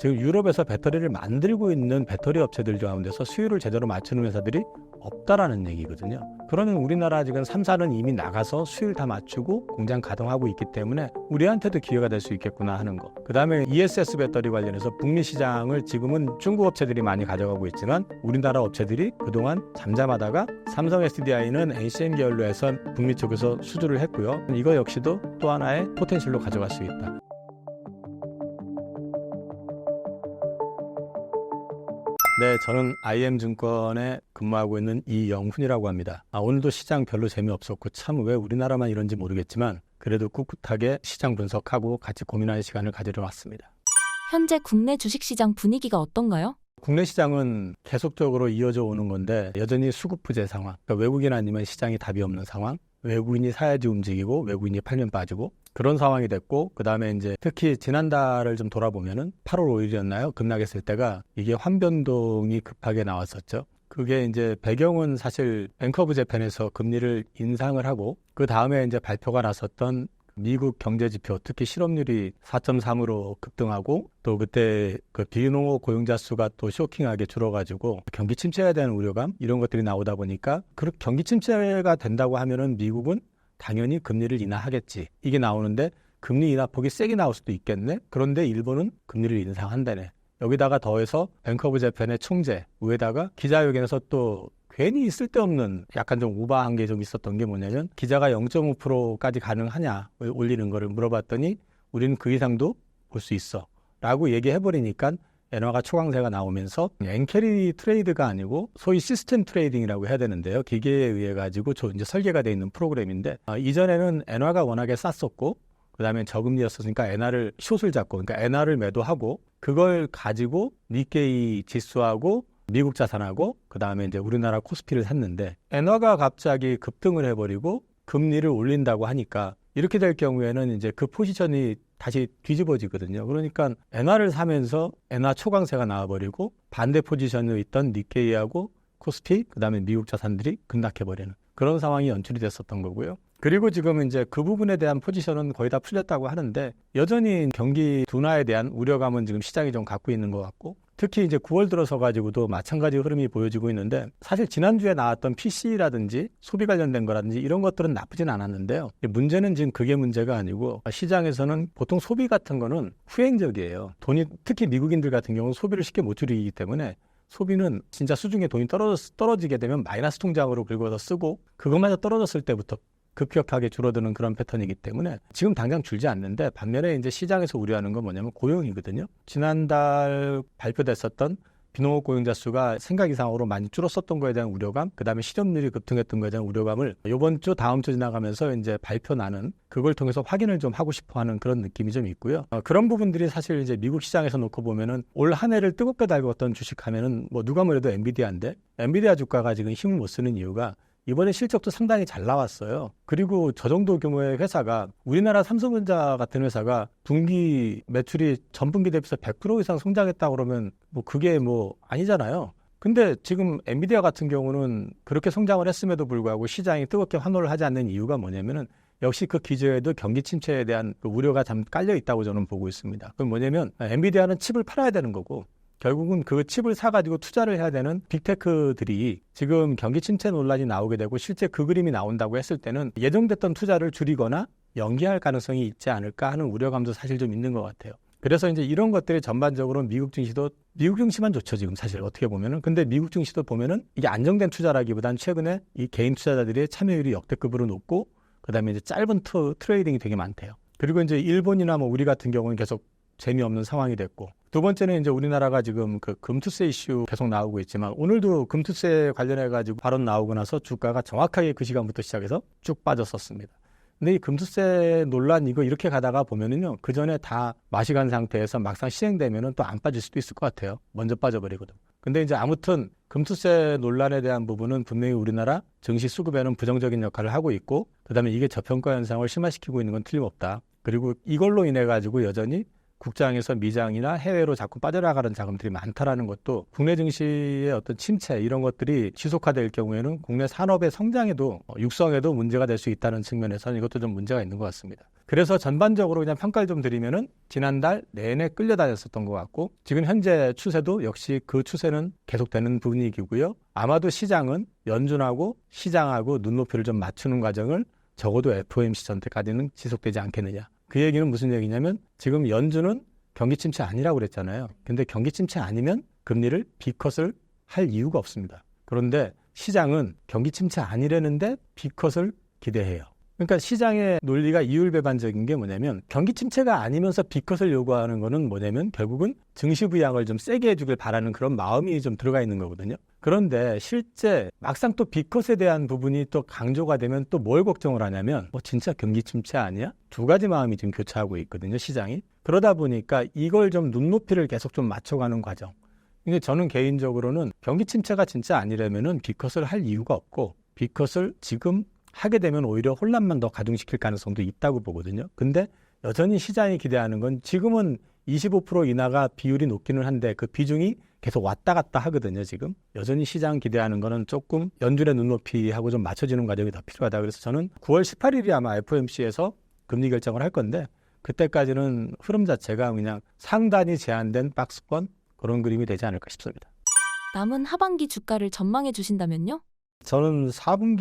지금 유럽에서 배터리를 만들고 있는 배터리 업체들 가운데서 수율을 제대로 맞추는 회사들이 없다라는 얘기거든요. 그러면 우리나라 지금 3사는 이미 나가서 수율 다 맞추고 공장 가동하고 있기 때문에 우리한테도 기회가 될 수 있겠구나 하는 거. 그 다음에 ESS 배터리 관련해서 북미 시장을 지금은 중국 업체들이 많이 가져가고 있지만 우리나라 업체들이 그동안 잠잠하다가 삼성 SDI는 NCM 계열로 해서 북미 쪽에서 수주를 했고요. 이거 역시도 또 하나의 포텐셜로 가져갈 수 있다. 네, 저는 IM증권에 근무하고 있는 이영훈이라고 합니다. 오늘도 시장 별로 재미없었고 참 왜 우리나라만 이런지 모르겠지만 그래도 꿋꿋하게 시장 분석하고 같이 고민하는 시간을 가지러 왔습니다. 현재 국내 주식시장 분위기가 어떤가요? 국내 시장은 계속적으로 이어져 오는 건데 여전히 수급부재 상황, 그러니까 외국인 아니면 시장이 답이 없는 상황, 외국인이 사야지 움직이고 외국인이 팔면 빠지고 그런 상황이 됐고, 그 다음에 이제 특히 지난달을 좀 돌아보면은 8월 5일이었나요? 급락했을 때가 이게 환변동이 급하게 나왔었죠. 그게 이제 배경은 사실 뱅크 오브 재팬에서 금리를 인상을 하고 그 다음에 이제 발표가 났었던 미국 경제 지표, 특히 실업률이 4.3으로 급등하고 또 그때 그 비농업 고용자 수가 또 쇼킹하게 줄어가지고 경기 침체에 대한 우려감 이런 것들이 나오다 보니까 그렇게 경기 침체가 된다고 하면은 미국은 당연히 금리를 인하하겠지. 이게 나오는데 금리 인하폭이 세게 나올 수도 있겠네. 그런데 일본은 금리를 인상한다네. 여기다가 더해서 뱅크 오브 재팬의 총재 위에다가 기자회견에서 또 괜히 쓸데없는 약간 좀 오버한 게 좀 있었던 게 뭐냐면 기자가 0.5%까지 가능하냐 올리는 거를 물어봤더니 우리는 그 이상도 볼 수 있어 라고 얘기해버리니까 엔화가 초강세가 나오면서 엔캐리 트레이드가 아니고 소위 시스템 트레이딩이라고 해야 되는데요. 기계에 의해 가지고 이제 설계가 돼 있는 프로그램인데 이전에는 엔화가 워낙에 쌌었고 그 다음에 저금리였으니까 엔화를 숏을 잡고 그러니까 엔화를 매도하고 그걸 가지고 니케이 지수하고 미국 자산하고 그 다음에 이제 우리나라 코스피를 샀는데 엔화가 갑자기 급등을 해버리고 금리를 올린다고 하니까 이렇게 될 경우에는 이제 그 포지션이 다시 뒤집어지거든요. 그러니까 엔화를 사면서 엔화 초강세가 나와버리고 반대 포지션에 있던 니케이하고 코스피 그 다음에 미국 자산들이 급락해버리는 그런 상황이 연출이 됐었던 거고요. 그리고 지금 이제 그 부분에 대한 포지션은 거의 다 풀렸다고 하는데 여전히 경기 둔화에 대한 우려감은 지금 시장이 좀 갖고 있는 것 같고 특히 이제 9월 들어서 가지고도 마찬가지 흐름이 보여지고 있는데 사실 지난주에 나왔던 PC라든지 소비 관련된 거라든지 이런 것들은 나쁘진 않았는데요. 문제는 지금 그게 문제가 아니고 시장에서는 보통 소비 같은 거는 후행적이에요. 돈이 특히 미국인들 같은 경우는 소비를 쉽게 못 줄이기 때문에 소비는 진짜 수중에 돈이 떨어지게 되면 마이너스 통장으로 긁어서 쓰고 그것마저 떨어졌을 때부터 급격하게 줄어드는 그런 패턴이기 때문에 지금 당장 줄지 않는데 반면에 이제 시장에서 우려하는 건 뭐냐면 고용이거든요. 지난달 발표됐었던 비농업 고용자 수가 생각 이상으로 많이 줄었었던 거에 대한 우려감, 그 다음에 실업률이 급등했던 거에 대한 우려감을 이번 주 다음 주 지나가면서 이제 발표 나는 그걸 통해서 확인을 좀 하고 싶어하는 그런 느낌이 좀 있고요. 그런 부분들이 사실 이제 미국 시장에서 놓고 보면은 올 한 해를 뜨겁게 달궜던 주식하면은 뭐 누가 뭐래도 엔비디아인데 엔비디아 주가가 지금 힘을 못 쓰는 이유가 이번에 실적도 상당히 잘 나왔어요. 그리고 저 정도 규모의 회사가 우리나라 삼성전자 같은 회사가 분기 매출이 전분기 대비해서 100% 이상 성장했다고 그러면 뭐 그게 뭐 아니잖아요. 근데 지금 엔비디아 같은 경우는 그렇게 성장을 했음에도 불구하고 시장이 뜨겁게 환호를 하지 않는 이유가 뭐냐면은 역시 그 기저에도 경기 침체에 대한 그 우려가 참 깔려 있다고 저는 보고 있습니다. 그럼 뭐냐면 엔비디아는 칩을 팔아야 되는 거고 결국은 그 칩을 사가지고 투자를 해야 되는 빅테크들이 지금 경기 침체 논란이 나오게 되고 실제 그 그림이 나온다고 했을 때는 예정됐던 투자를 줄이거나 연기할 가능성이 있지 않을까 하는 우려감도 사실 좀 있는 것 같아요. 그래서 이제 이런 것들이 전반적으로 미국 증시만 좋죠, 지금 사실 어떻게 보면은. 근데 미국 증시도 보면은 이게 안정된 투자라기보단 최근에 이 개인 투자자들의 참여율이 역대급으로 높고 그다음에 이제 짧은 트레이딩이 되게 많대요. 그리고 이제 일본이나 뭐 우리 같은 경우는 계속 재미없는 상황이 됐고 두 번째는 이제 우리나라가 지금 그 금투세 이슈 계속 나오고 있지만 오늘도 금투세 관련해 가지고 발언 나오고 나서 주가가 정확하게 그 시간부터 시작해서 쭉 빠졌었습니다. 근데 이 금투세 논란 이거 이렇게 가다가 보면은요 그 전에 다 맛이 간 상태에서 막상 시행되면은 또 안 빠질 수도 있을 것 같아요. 먼저 빠져버리거든. 근데 이제 아무튼 금투세 논란에 대한 부분은 분명히 우리나라 증시 수급에는 부정적인 역할을 하고 있고 그다음에 이게 저평가 현상을 심화시키고 있는 건 틀림없다. 그리고 이걸로 인해 가지고 여전히 국장에서 미장이나 해외로 자꾸 빠져나가는 자금들이 많다라는 것도 국내 증시의 어떤 침체 이런 것들이 지속화될 경우에는 국내 산업의 성장에도 육성에도 문제가 될 수 있다는 측면에서는 이것도 좀 문제가 있는 것 같습니다. 그래서 전반적으로 그냥 평가를 좀 드리면은 지난달 내내 끌려다녔었던 것 같고 지금 현재 추세도 역시 그 추세는 계속되는 분위기고요. 아마도 시장은 연준하고 시장하고 눈높이를 좀 맞추는 과정을 적어도 FOMC 전때까지는 지속되지 않겠느냐. 그 얘기는 무슨 얘기냐면 지금 연준은 경기 침체 아니라고 그랬잖아요. 근데 경기 침체 아니면 금리를 B컷을 할 이유가 없습니다. 그런데 시장은 경기 침체 아니라는데 B컷을 기대해요. 그러니까 시장의 논리가 이율배반적인 게 뭐냐면 경기 침체가 아니면서 B컷을 요구하는 거는 뭐냐면 결국은 증시 부양을 좀 세게 해주길 바라는 그런 마음이 좀 들어가 있는 거거든요. 그런데 실제 막상 또 B컷에 대한 부분이 또 강조가 되면 또 뭘 걱정을 하냐면 진짜 경기 침체 아니야? 두 가지 마음이 지금 교차하고 있거든요, 시장이. 그러다 보니까 이걸 좀 눈높이를 계속 좀 맞춰가는 과정. 근데 저는 개인적으로는 경기 침체가 진짜 아니라면은 B컷을 할 이유가 없고 B컷을 지금 하게 되면 오히려 혼란만 더 가중시킬 가능성도 있다고 보거든요. 근데 여전히 시장이 기대하는 건 지금은 25% 인하가 비율이 높기는 한데 그 비중이 계속 왔다 갔다 하거든요, 지금. 여전히 시장 기대하는 거는 조금 연준의 눈높이하고 좀 맞춰지는 과정이 더 필요하다. 그래서 저는 9월 18일이 아마 FOMC에서 금리 결정을 할 건데 그때까지는 흐름 자체가 그냥 상단이 제한된 박스권 그런 그림이 되지 않을까 싶습니다. 남은 하반기 주가를 전망해 주신다면요? 저는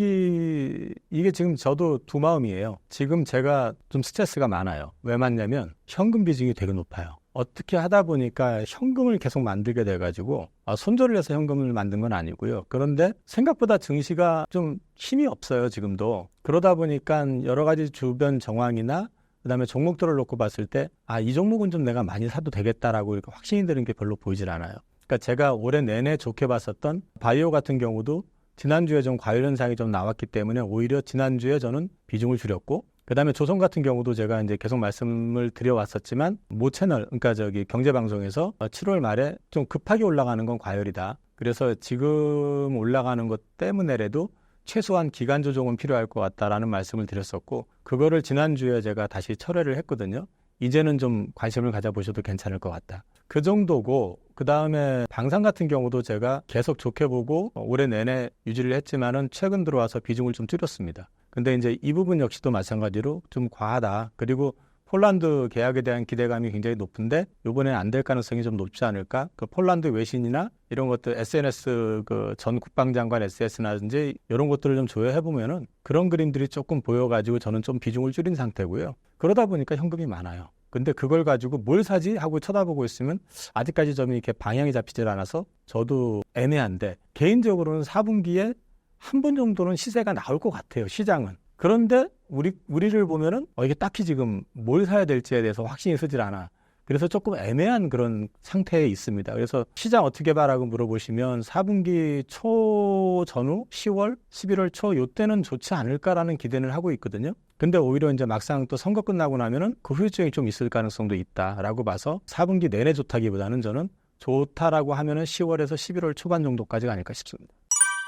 4분기 이게 지금 저도 두 마음이에요. 지금 제가 좀 스트레스가 많아요. 왜 많냐면 현금 비중이 되게 높아요. 어떻게 하다 보니까 현금을 계속 만들게 돼가지고 손절을 해서 현금을 만든 건 아니고요. 그런데 생각보다 증시가 좀 힘이 없어요, 지금도. 그러다 보니까 여러 가지 주변 정황이나 그다음에 종목들을 놓고 봤을 때 이 종목은 좀 내가 많이 사도 되겠다라고 이렇게 확신이 드는 게 별로 보이질 않아요. 그러니까 제가 올해 내내 좋게 봤었던 바이오 같은 경우도 지난주에 좀 과열 현상이 좀 나왔기 때문에 오히려 지난주에 저는 비중을 줄였고 그다음에 조선 같은 경우도 제가 이제 계속 말씀을 드려왔었지만 모 채널 그러니까 경제방송에서 7월 말에 좀 급하게 올라가는 건 과열이다. 그래서 지금 올라가는 것 때문에라도 최소한 기간 조정은 필요할 것 같다라는 말씀을 드렸었고 그거를 지난주에 제가 다시 철회를 했거든요. 이제는 좀 관심을 가져보셔도 괜찮을 것 같다. 그 정도고 그다음에 방산 같은 경우도 제가 계속 좋게 보고 올해 내내 유지를 했지만은 최근 들어와서 비중을 좀 줄였습니다. 근데 이제 이 부분 역시도 마찬가지로 좀 과하다. 그리고 폴란드 계약에 대한 기대감이 굉장히 높은데 이번에 안 될 가능성이 좀 높지 않을까? 그 폴란드 외신이나 이런 것들 SNS 그 전 국방장관 SS나든지 이런 것들을 좀 조회해 보면은 그런 그림들이 조금 보여가지고 저는 좀 비중을 줄인 상태고요. 그러다 보니까 현금이 많아요. 근데 그걸 가지고 뭘 사지 하고 쳐다보고 있으면 아직까지 좀 이렇게 방향이 잡히질 않아서 저도 애매한데 개인적으로는 4분기에 한 번 정도는 시세가 나올 것 같아요, 시장은. 그런데 우리를 보면은 이게 딱히 지금 뭘 사야 될지에 대해서 확신이 서질 않아. 그래서 조금 애매한 그런 상태에 있습니다. 그래서 시장 어떻게 봐라고 물어보시면 4분기 초 전후 10월, 11월 초 요때는 좋지 않을까라는 기대를 하고 있거든요. 근데 오히려 이제 막상 또 선거 끝나고 나면은 그 후유증이 좀 있을 가능성도 있다라고 봐서 4분기 내내 좋다기보다는 저는 좋다라고 하면은 10월에서 11월 초반 정도까지가 아닐까 싶습니다.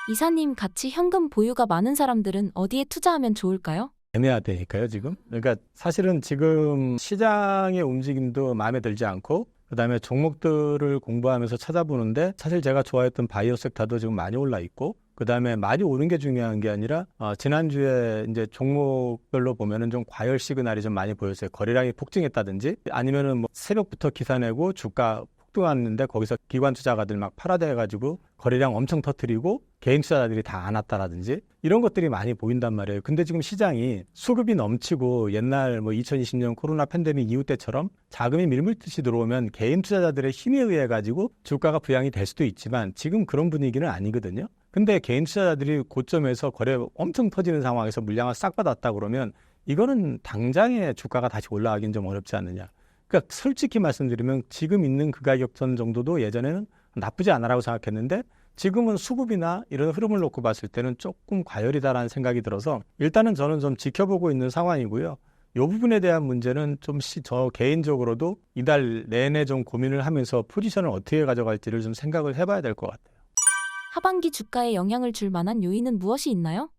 이사님 같이 현금 보유가 많은 사람들은 어디에 투자하면 좋을까요? 애매하다니까요, 지금. 그러니까 사실은 지금 시장의 움직임도 마음에 들지 않고 그다음에 종목들을 공부하면서 찾아보는데 사실 제가 좋아했던 바이오 섹터도 지금 많이 올라 있고 그다음에 많이 오른 게 중요한 게 아니라 지난주에 이제 종목별로 보면은 좀 과열 시그널이 좀 많이 보였어요. 거래량이 폭증했다든지 아니면은 뭐 새벽부터 기사 내고 주가 폭등했는데 거기서 기관 투자가들 막 팔아대가지고 거래량 엄청 터뜨리고 개인 투자자들이 다 안 왔다라든지 이런 것들이 많이 보인단 말이에요. 근데 지금 시장이 수급이 넘치고 옛날 뭐 2020년 코로나 팬데믹 이후 때처럼 자금이 밀물듯이 들어오면 개인 투자자들의 힘에 의해 가지고 주가가 부양이 될 수도 있지만 지금 그런 분위기는 아니거든요. 근데 개인 투자자들이 고점에서 거래 엄청 터지는 상황에서 물량을 싹 받았다 그러면 이거는 당장에 주가가 다시 올라가긴 좀 어렵지 않느냐. 그러니까 솔직히 말씀드리면 지금 있는 그 가격선 정도도 예전에는 나쁘지 않아라고 생각했는데 지금은 수급이나 이런 흐름을 놓고 봤을 때는 조금 과열이다라는 생각이 들어서 일단은 저는 좀 지켜보고 있는 상황이고요. 이 부분에 대한 문제는 좀 저 개인적으로도 이달 내내 좀 고민을 하면서 포지션을 어떻게 가져갈지를 좀 생각을 해봐야 될 것 같아요. 하반기 주가에 영향을 줄 만한 요인은 무엇이 있나요?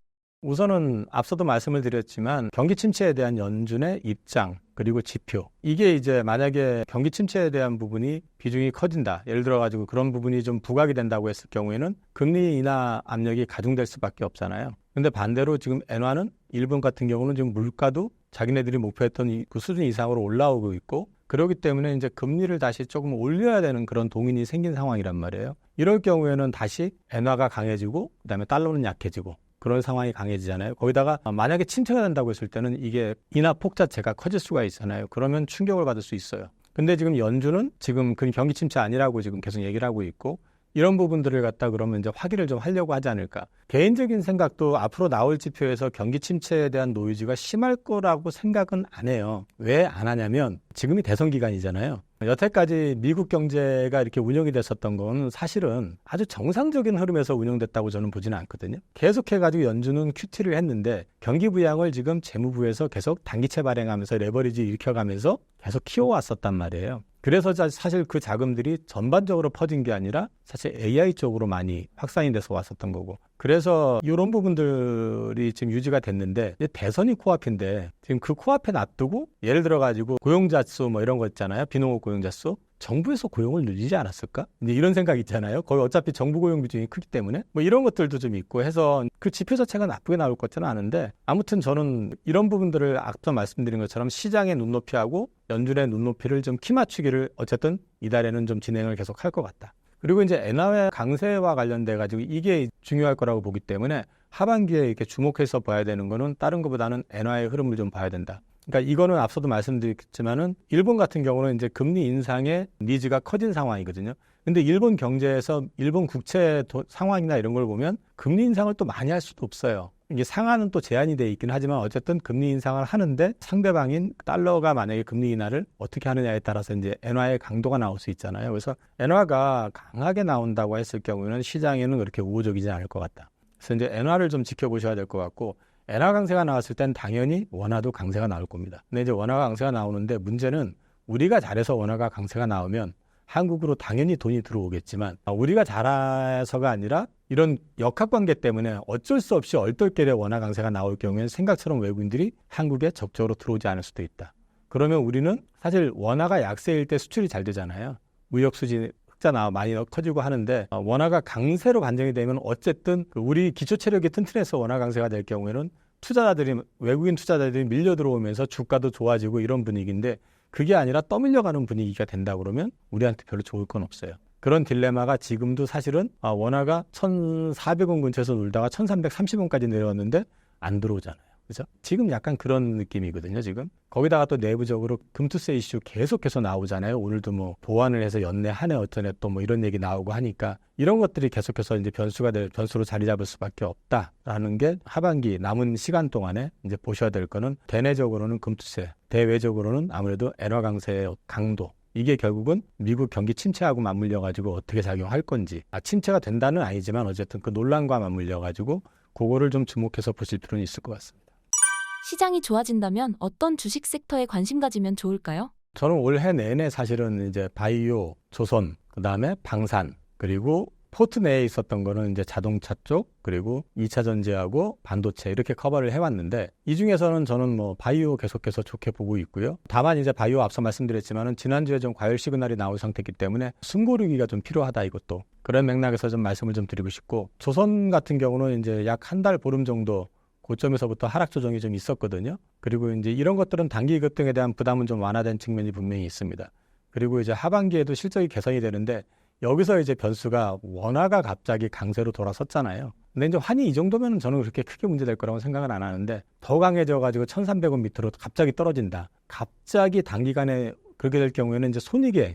우선은 앞서도 말씀을 드렸지만 경기 침체에 대한 연준의 입장 그리고 지표 이게 이제 만약에 경기 침체에 대한 부분이 비중이 커진다. 예를 들어 가지고 그런 부분이 좀 부각이 된다고 했을 경우에는 금리 인하 압력이 가중될 수밖에 없잖아요. 근데 반대로 지금 엔화는 일본 같은 경우는 지금 물가도 자기네들이 목표했던 그 수준 이상으로 올라오고 있고 그렇기 때문에 이제 금리를 다시 조금 올려야 되는 그런 동인이 생긴 상황이란 말이에요. 이럴 경우에는 다시 엔화가 강해지고 그다음에 달러는 약해지고 그런 상황이 강해지잖아요. 거기다가 만약에 침체가 된다고 했을 때는 이게 인하폭 자체가 커질 수가 있잖아요. 그러면 충격을 받을 수 있어요. 근데 지금 연준은 지금 그 경기 침체 아니라고 지금 계속 얘기를 하고 있고 이런 부분들을 갖다 그러면 이제 확인을 좀 하려고 하지 않을까. 개인적인 생각도 앞으로 나올 지표에서 경기 침체에 대한 노이즈가 심할 거라고 생각은 안 해요. 왜 안 하냐면 지금이 대선 기간이잖아요. 여태까지 미국 경제가 이렇게 운영이 됐었던 건 사실은 아주 정상적인 흐름에서 운영됐다고 저는 보지는 않거든요. 계속해가지고 연준은 QT를 했는데 경기 부양을 지금 재무부에서 계속 단기채 발행하면서 레버리지 일으켜가면서 계속 키워왔었단 말이에요. 그래서 사실 그 자금들이 전반적으로 퍼진 게 아니라 사실 AI 쪽으로 많이 확산이 돼서 왔었던 거고. 그래서 이런 부분들이 지금 유지가 됐는데 이제 대선이 코앞인데 지금 그 코앞에 놔두고 예를 들어가지고 고용자 수 뭐 이런 거 있잖아요. 비농업 고용자 수. 정부에서 고용을 늘리지 않았을까? 이제 이런 생각 있잖아요. 거의 어차피 정부 고용 비중이 크기 때문에 뭐 이런 것들도 좀 있고 해서 그 지표 자체가 나쁘게 나올 것 같지는 않은데 아무튼 저는 이런 부분들을 앞서 말씀드린 것처럼 시장의 눈높이하고 연준의 눈높이를 좀 키 맞추기를 어쨌든 이달에는 좀 진행을 계속 할 것 같다. 그리고 이제 엔화의 강세와 관련돼 가지고 이게 중요할 거라고 보기 때문에 하반기에 이렇게 주목해서 봐야 되는 거는 다른 것보다는 엔화의 흐름을 좀 봐야 된다. 그러니까 이거는 앞서도 말씀드렸지만은 일본 같은 경우는 이제 금리 인상의 니즈가 커진 상황이거든요. 근데 일본 경제에서 일본 국채 상황이나 이런 걸 보면 금리 인상을 또 많이 할 수도 없어요. 이게 상한은 또 제한이 돼 있긴 하지만 어쨌든 금리 인상을 하는데 상대방인 달러가 만약에 금리 인하를 어떻게 하느냐에 따라서 이제 엔화의 강도가 나올 수 있잖아요. 그래서 엔화가 강하게 나온다고 했을 경우에는 시장에는 그렇게 우호적이지 않을 것 같다. 그래서 이제 엔화를 좀 지켜보셔야 될 것 같고 엔화 강세가 나왔을 땐 당연히 원화도 강세가 나올 겁니다. 근데 이제 원화가 강세가 나오는데 문제는 우리가 잘해서 원화가 강세가 나오면 한국으로 당연히 돈이 들어오겠지만 우리가 잘해서가 아니라 이런 역학관계 때문에 어쩔 수 없이 얼떨결에 원화 강세가 나올 경우에는 생각처럼 외국인들이 한국에 적극적으로 들어오지 않을 수도 있다. 그러면 우리는 사실 원화가 약세일 때 수출이 잘 되잖아요. 무역 수지 흑자 많이 커지고 하는데 원화가 강세로 반전이 되면 어쨌든 우리 기초 체력이 튼튼해서 원화 강세가 될 경우에는 외국인 투자자들이 밀려 들어오면서 주가도 좋아지고 이런 분위기인데 그게 아니라 떠밀려가는 분위기가 된다 그러면 우리한테 별로 좋을 건 없어요. 그런 딜레마가 지금도 사실은 원화가 1,400원 근처에서 놀다가 1,330원까지 내려왔는데 안 들어오잖아요. 그죠? 지금 약간 그런 느낌이거든요, 지금. 거기다가 또 내부적으로 금투세 이슈 계속해서 나오잖아요. 오늘도 뭐 보완을 해서 연내 한 해 어쩌네 또 뭐 이런 얘기 나오고 하니까 이런 것들이 계속해서 이제 변수로 자리 잡을 수밖에 없다라는 게 하반기 남은 시간 동안에 이제 보셔야 될 거는 대내적으로는 금투세, 대외적으로는 아무래도 엔화 강세의 강도. 이게 결국은 미국 경기 침체하고 맞물려 가지고 어떻게 작용할 건지. 침체가 된다는 아니지만 어쨌든 그 논란과 맞물려 가지고 그거를 좀 주목해서 보실 필요는 있을 것 같습니다. 시장이 좋아진다면 어떤 주식 섹터에 관심 가지면 좋을까요? 저는 올해 내내 사실은 이제 바이오, 조선, 그다음에 방산, 그리고 포트 내에 있었던 거는 이제 자동차 쪽, 그리고 2차 전지하고 반도체 이렇게 커버를 해왔는데 이 중에서는 저는 뭐 바이오 계속해서 좋게 보고 있고요. 다만 이제 바이오 앞서 말씀드렸지만은 지난주에 좀 과열 시그널이 나온 상태이기 때문에 숨고르기가 좀 필요하다 이것도. 그런 맥락에서 좀 말씀을 좀 드리고 싶고 조선 같은 경우는 이제 약 한 달 보름 정도 고점에서부터 하락 조정이 좀 있었거든요. 그리고 이제 이런 것들은 단기 급등에 대한 부담은 좀 완화된 측면이 분명히 있습니다. 그리고 이제 하반기에도 실적이 개선이 되는데 여기서 이제 변수가 원화가 갑자기 강세로 돌아섰잖아요. 근데 이제 환이 이 정도면 저는 그렇게 크게 문제될 거라고 생각은 안 하는데 더 강해져가지고 1,300원 밑으로 갑자기 떨어진다. 갑자기 단기간에 그렇게 될 경우에는 이제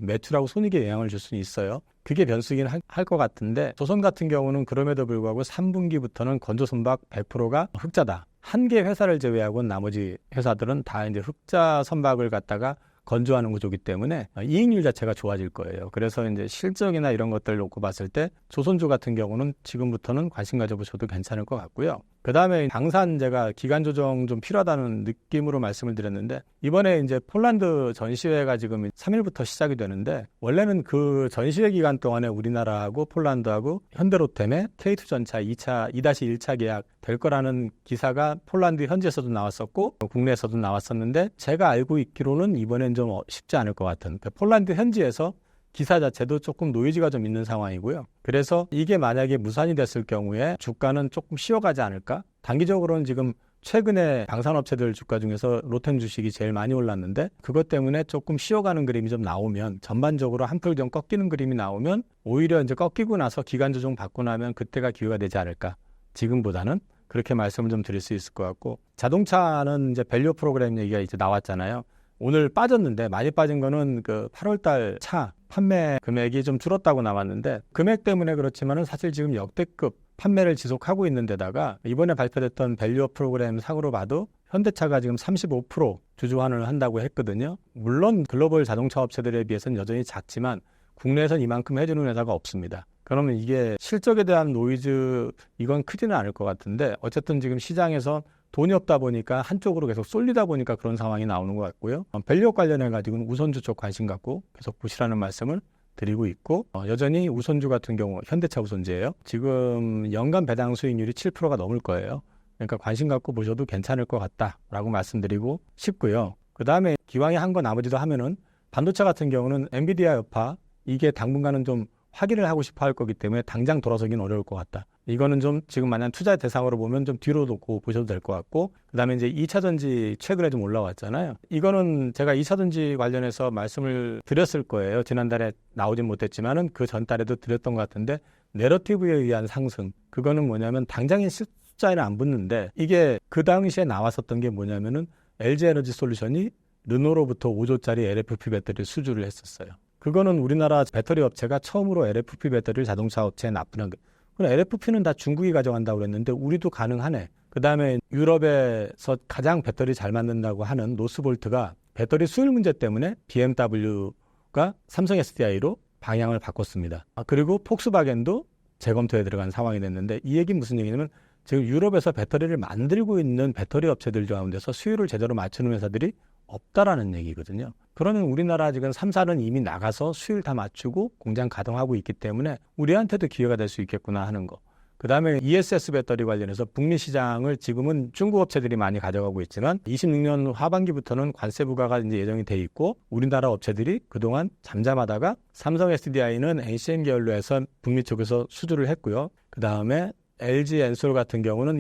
매출하고 손익에 영향을 줄 수는 있어요. 그게 변수긴 할 것 같은데 조선 같은 경우는 그럼에도 불구하고 3분기부터는 건조 선박 100%가 흑자다. 한 개 회사를 제외하고는 나머지 회사들은 다 이제 흑자 선박을 갖다가 건조하는 구조기 때문에 이익률 자체가 좋아질 거예요. 그래서 이제 실적이나 이런 것들을 놓고 봤을 때 조선주 같은 경우는 지금부터는 관심 가져보셔도 괜찮을 것 같고요. 그 다음에 방산 제가 기간 조정 좀 필요하다는 느낌으로 말씀을 드렸는데 이번에 이제 폴란드 전시회가 지금 3일부터 시작이 되는데 원래는 그 전시회 기간 동안에 우리나라하고 폴란드하고 현대로템의 K2 전차 2-1차 계약 될 거라는 기사가 폴란드 현지에서도 나왔었고 국내에서도 나왔었는데 제가 알고 있기로는 이번엔 좀 쉽지 않을 것 같은 그러니까 폴란드 현지에서 기사 자체도 조금 노이즈가 좀 있는 상황이고요. 그래서 이게 만약에 무산이 됐을 경우에 주가는 조금 쉬어가지 않을까? 단기적으로는 지금 최근에 방산업체들 주가 중에서 로템 주식이 제일 많이 올랐는데 그것 때문에 조금 쉬어가는 그림이 좀 나오면 전반적으로 한풀 좀 꺾이는 그림이 나오면 오히려 이제 꺾이고 나서 기간 조정 받고 나면 그때가 기회가 되지 않을까. 지금보다는 그렇게 말씀을 좀 드릴 수 있을 것 같고 자동차는 이제 밸류 프로그램 얘기가 이제 나왔잖아요. 오늘 빠졌는데 많이 빠진 거는 그 8월달 차 판매 금액이 좀 줄었다고 나왔는데 금액 때문에 그렇지만은 사실 지금 역대급 판매를 지속하고 있는 데다가 이번에 발표됐던 밸류 프로그램 상으로 봐도 현대차가 지금 35% 주주환원을 한다고 했거든요. 물론 글로벌 자동차 업체들에 비해서는 여전히 작지만 국내에선 이만큼 해주는 회사가 없습니다. 그러면 이게 실적에 대한 노이즈 이건 크지는 않을 것 같은데 어쨌든 지금 시장에서 돈이 없다 보니까 한쪽으로 계속 쏠리다 보니까 그런 상황이 나오는 것 같고요. 밸류 관련해 가지고는 우선주 쪽 관심 갖고 계속 보시라는 말씀을 드리고 있고 여전히 우선주 같은 경우 현대차 우선주예요. 지금 연간 배당 수익률이 7%가 넘을 거예요. 그러니까 관심 갖고 보셔도 괜찮을 것 같다라고 말씀드리고 싶고요. 그 다음에 기왕에 한 거 나머지도 하면은 반도체 같은 경우는 엔비디아 여파 이게 당분간은 좀 확인을 하고 싶어 할 거기 때문에 당장 돌아서긴 어려울 것 같다. 이거는 좀 지금 만약 투자 대상으로 보면 좀 뒤로 놓고 보셔도 될 것 같고 그다음에 이제 2차전지 최근에 좀 올라왔잖아요. 이거는 제가 2차전지 관련해서 말씀을 드렸을 거예요. 지난달에 나오진 못했지만은 그 전달에도 드렸던 것 같은데 내러티브에 의한 상승 그거는 뭐냐면 당장의 숫자에는 안 붙는데 이게 그 당시에 나왔었던 게 뭐냐면은 LG에너지 솔루션이 르노로부터 5조짜리 LFP 배터리를 수주를 했었어요. 그거는 우리나라 배터리 업체가 처음으로 LFP 배터리를 자동차 업체에 납품한 거예요. 그럼 LFP는 다 중국이 가져간다고 그랬는데 우리도 가능하네. 그 다음에 유럽에서 가장 배터리 잘 만든다고 하는 노스볼트가 배터리 수율 문제 때문에 BMW가 삼성 SDI로 방향을 바꿨습니다. 그리고 폭스바겐도 재검토에 들어간 상황이 됐는데 이 얘기는 무슨 얘기냐면 지금 유럽에서 배터리를 만들고 있는 배터리 업체들 가운데서 수율을 제대로 맞추는 회사들이 없다라는 얘기거든요. 그러면 우리나라 지금 3사는 이미 나가서 수율 다 맞추고 공장 가동하고 있기 때문에 우리한테도 기회가 될 수 있겠구나 하는 거. 그 다음에 ESS 배터리 관련해서 북미 시장을 지금은 중국 업체들이 많이 가져가고 있지만 26년 하반기부터는 관세 부과가 이제 예정이 돼 있고 우리나라 업체들이 그동안 잠잠하다가 삼성 SDI는 NCM 계열로 해서 북미 쪽에서 수주를 했고요. 그 다음에 LG 엔솔 같은 경우는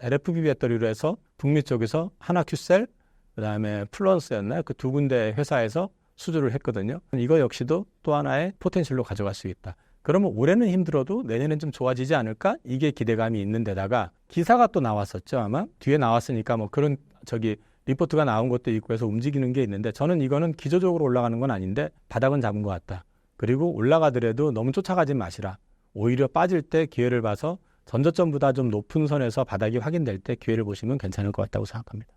LFP 배터리로 해서 북미 쪽에서 하나큐셀 그 다음에 플러스였나요? 그 두 군데 회사에서 수주를 했거든요. 이거 역시도 또 하나의 포텐셜로 가져갈 수 있다. 그러면 올해는 힘들어도 내년엔 좀 좋아지지 않을까? 이게 기대감이 있는 데다가 기사가 또 나왔었죠. 아마 뒤에 나왔으니까 뭐 그런 리포트가 나온 것도 있고 해서 움직이는 게 있는데 저는 이거는 기조적으로 올라가는 건 아닌데 바닥은 잡은 것 같다. 그리고 올라가더라도 너무 쫓아가지 마시라. 오히려 빠질 때 기회를 봐서 전저점보다 좀 높은 선에서 바닥이 확인될 때 기회를 보시면 괜찮을 것 같다고 생각합니다.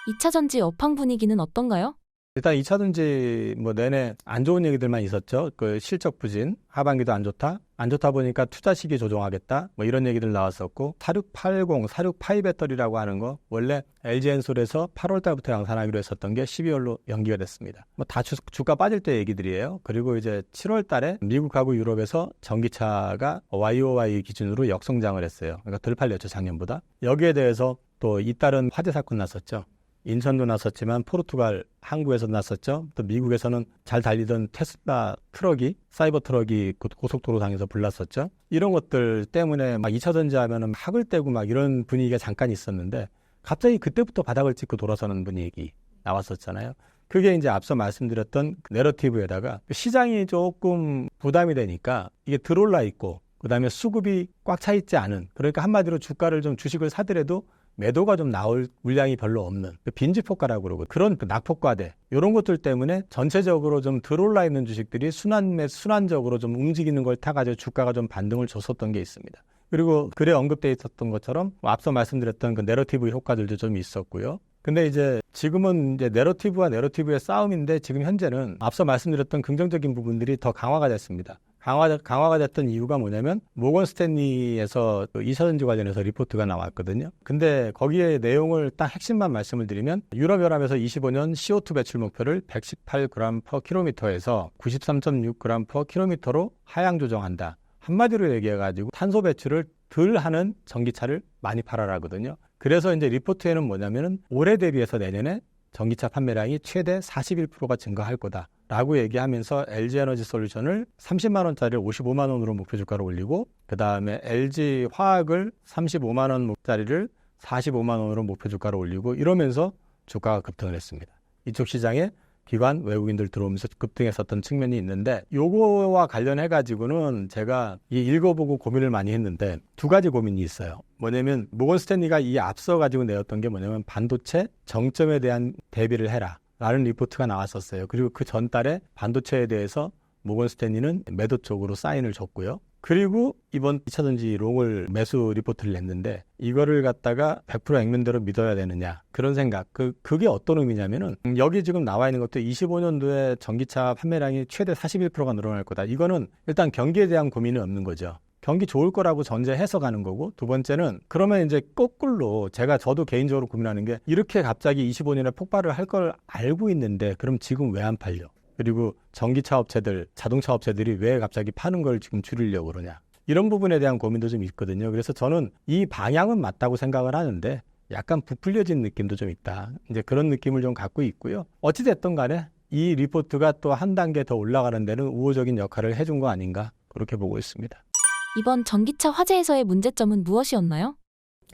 2차전지 업황 분위기는 어떤가요? 일단 2차전지 뭐 내내 안 좋은 얘기들만 있었죠. 그 실적 부진, 하반기도 안 좋다. 안 좋다 보니까 투자 시기 조정하겠다. 뭐 이런 얘기들 나왔었고 4680, 4682 배터리라고 하는 거 원래 LG엔솔에서 8월 달부터 양산하기로 했었던 게 12월로 연기가 됐습니다. 뭐 다 주가 빠질 때 얘기들이에요. 그리고 이제 7월 달에 미국하고 유럽에서 전기차가 YOY 기준으로 역성장을 했어요. 그러니까 덜 팔렸죠, 작년보다. 여기에 대해서 또 잇따른 화재 사건 났었죠. 인천도 났었지만 포르투갈, 항구에서 났었죠. 또 미국에서는 잘 달리던 테슬라 트럭이 사이버 트럭이 고속도로 당해서 불났었죠. 이런 것들 때문에 막 2차전지 하면은 학을 떼고 막 이런 분위기가 잠깐 있었는데 갑자기 그때부터 바닥을 찍고 돌아서는 분위기 나왔었잖아요. 그게 이제 앞서 말씀드렸던 내러티브에다가 시장이 조금 부담이 되니까 이게 들어올라 있고 그다음에 수급이 꽉 차 있지 않은 그러니까 한마디로 주가를 좀 주식을 사더라도 매도가 좀 나올 물량이 별로 없는 빈집효과라고 그러고 그런 낙폭과대 이런 것들 때문에 전체적으로 좀 들어올라 있는 주식들이 순환적으로 좀 움직이는 걸 타가지고 주가가 좀 반등을 줬었던 게 있습니다. 그리고 글에 언급되어 있었던 것처럼 앞서 말씀드렸던 그 내러티브 효과들도 좀 있었고요. 근데 이제 지금은 이제 내러티브와 내러티브의 싸움인데 지금 현재는 앞서 말씀드렸던 긍정적인 부분들이 더 강화가 됐습니다. 강화가 됐던 이유가 뭐냐면 모건 스탠리에서 2차전지 관련해서 리포트가 나왔거든요. 근데 거기에 내용을 딱 핵심만 말씀을 드리면 유럽연합에서 25년 CO2 배출 목표를 118g per km에서 93.6g per km로 하향 조정한다. 한마디로 얘기해가지고 탄소 배출을 덜 하는 전기차를 많이 팔아라거든요. 그래서 이제 리포트에는 뭐냐면은 올해 대비해서 내년에 전기차 판매량이 최대 41%가 증가할 거다. 라고 얘기하면서 LG에너지 솔루션을 30만 원짜리를 55만 원으로 목표 주가를 올리고 그 다음에 LG 화학을 35만 원짜리를 45만 원으로 목표 주가를 올리고 이러면서 주가가 급등을 했습니다. 이쪽 시장에 기관 외국인들 들어오면서 급등했었던 측면이 있는데 요거와 관련해 가지고는 제가 읽어보고 고민을 많이 했는데 두 가지 고민이 있어요. 뭐냐면 모건 스탠리가 이 앞서 가지고 내었던 게 뭐냐면 반도체 정점에 대한 대비를 해라 라는 리포트가 나왔었어요. 그리고 그 전달에 반도체에 대해서 모건 스탠리는 매도 쪽으로 사인을 줬고요. 그리고 이번 2차전지 롱을 매수 리포트를 냈는데 이거를 갖다가 100% 액면대로 믿어야 되느냐 그런 생각. 그게 어떤 의미냐면은 여기 지금 나와 있는 것도 25년도에 전기차 판매량이 최대 41%가 늘어날 거다. 이거는 일단 경기에 대한 고민이 없는 거죠. 경기 좋을 거라고 전제해서 가는 거고 두 번째는 그러면 이제 거꾸로 저도 개인적으로 고민하는 게 이렇게 갑자기 25년에 폭발을 할 걸 알고 있는데 그럼 지금 왜 안 팔려? 그리고 전기차 업체들, 자동차 업체들이 왜 갑자기 파는 걸 지금 줄이려고 그러냐. 이런 부분에 대한 고민도 좀 있거든요. 그래서 저는 이 방향은 맞다고 생각을 하는데 약간 부풀려진 느낌도 좀 있다. 이제 그런 느낌을 좀 갖고 있고요. 어찌됐든 간에 이 리포트가 또 한 단계 더 올라가는 데는 우호적인 역할을 해준 거 아닌가 그렇게 보고 있습니다. 이번 전기차 화재에서의 문제점은 무엇이었나요?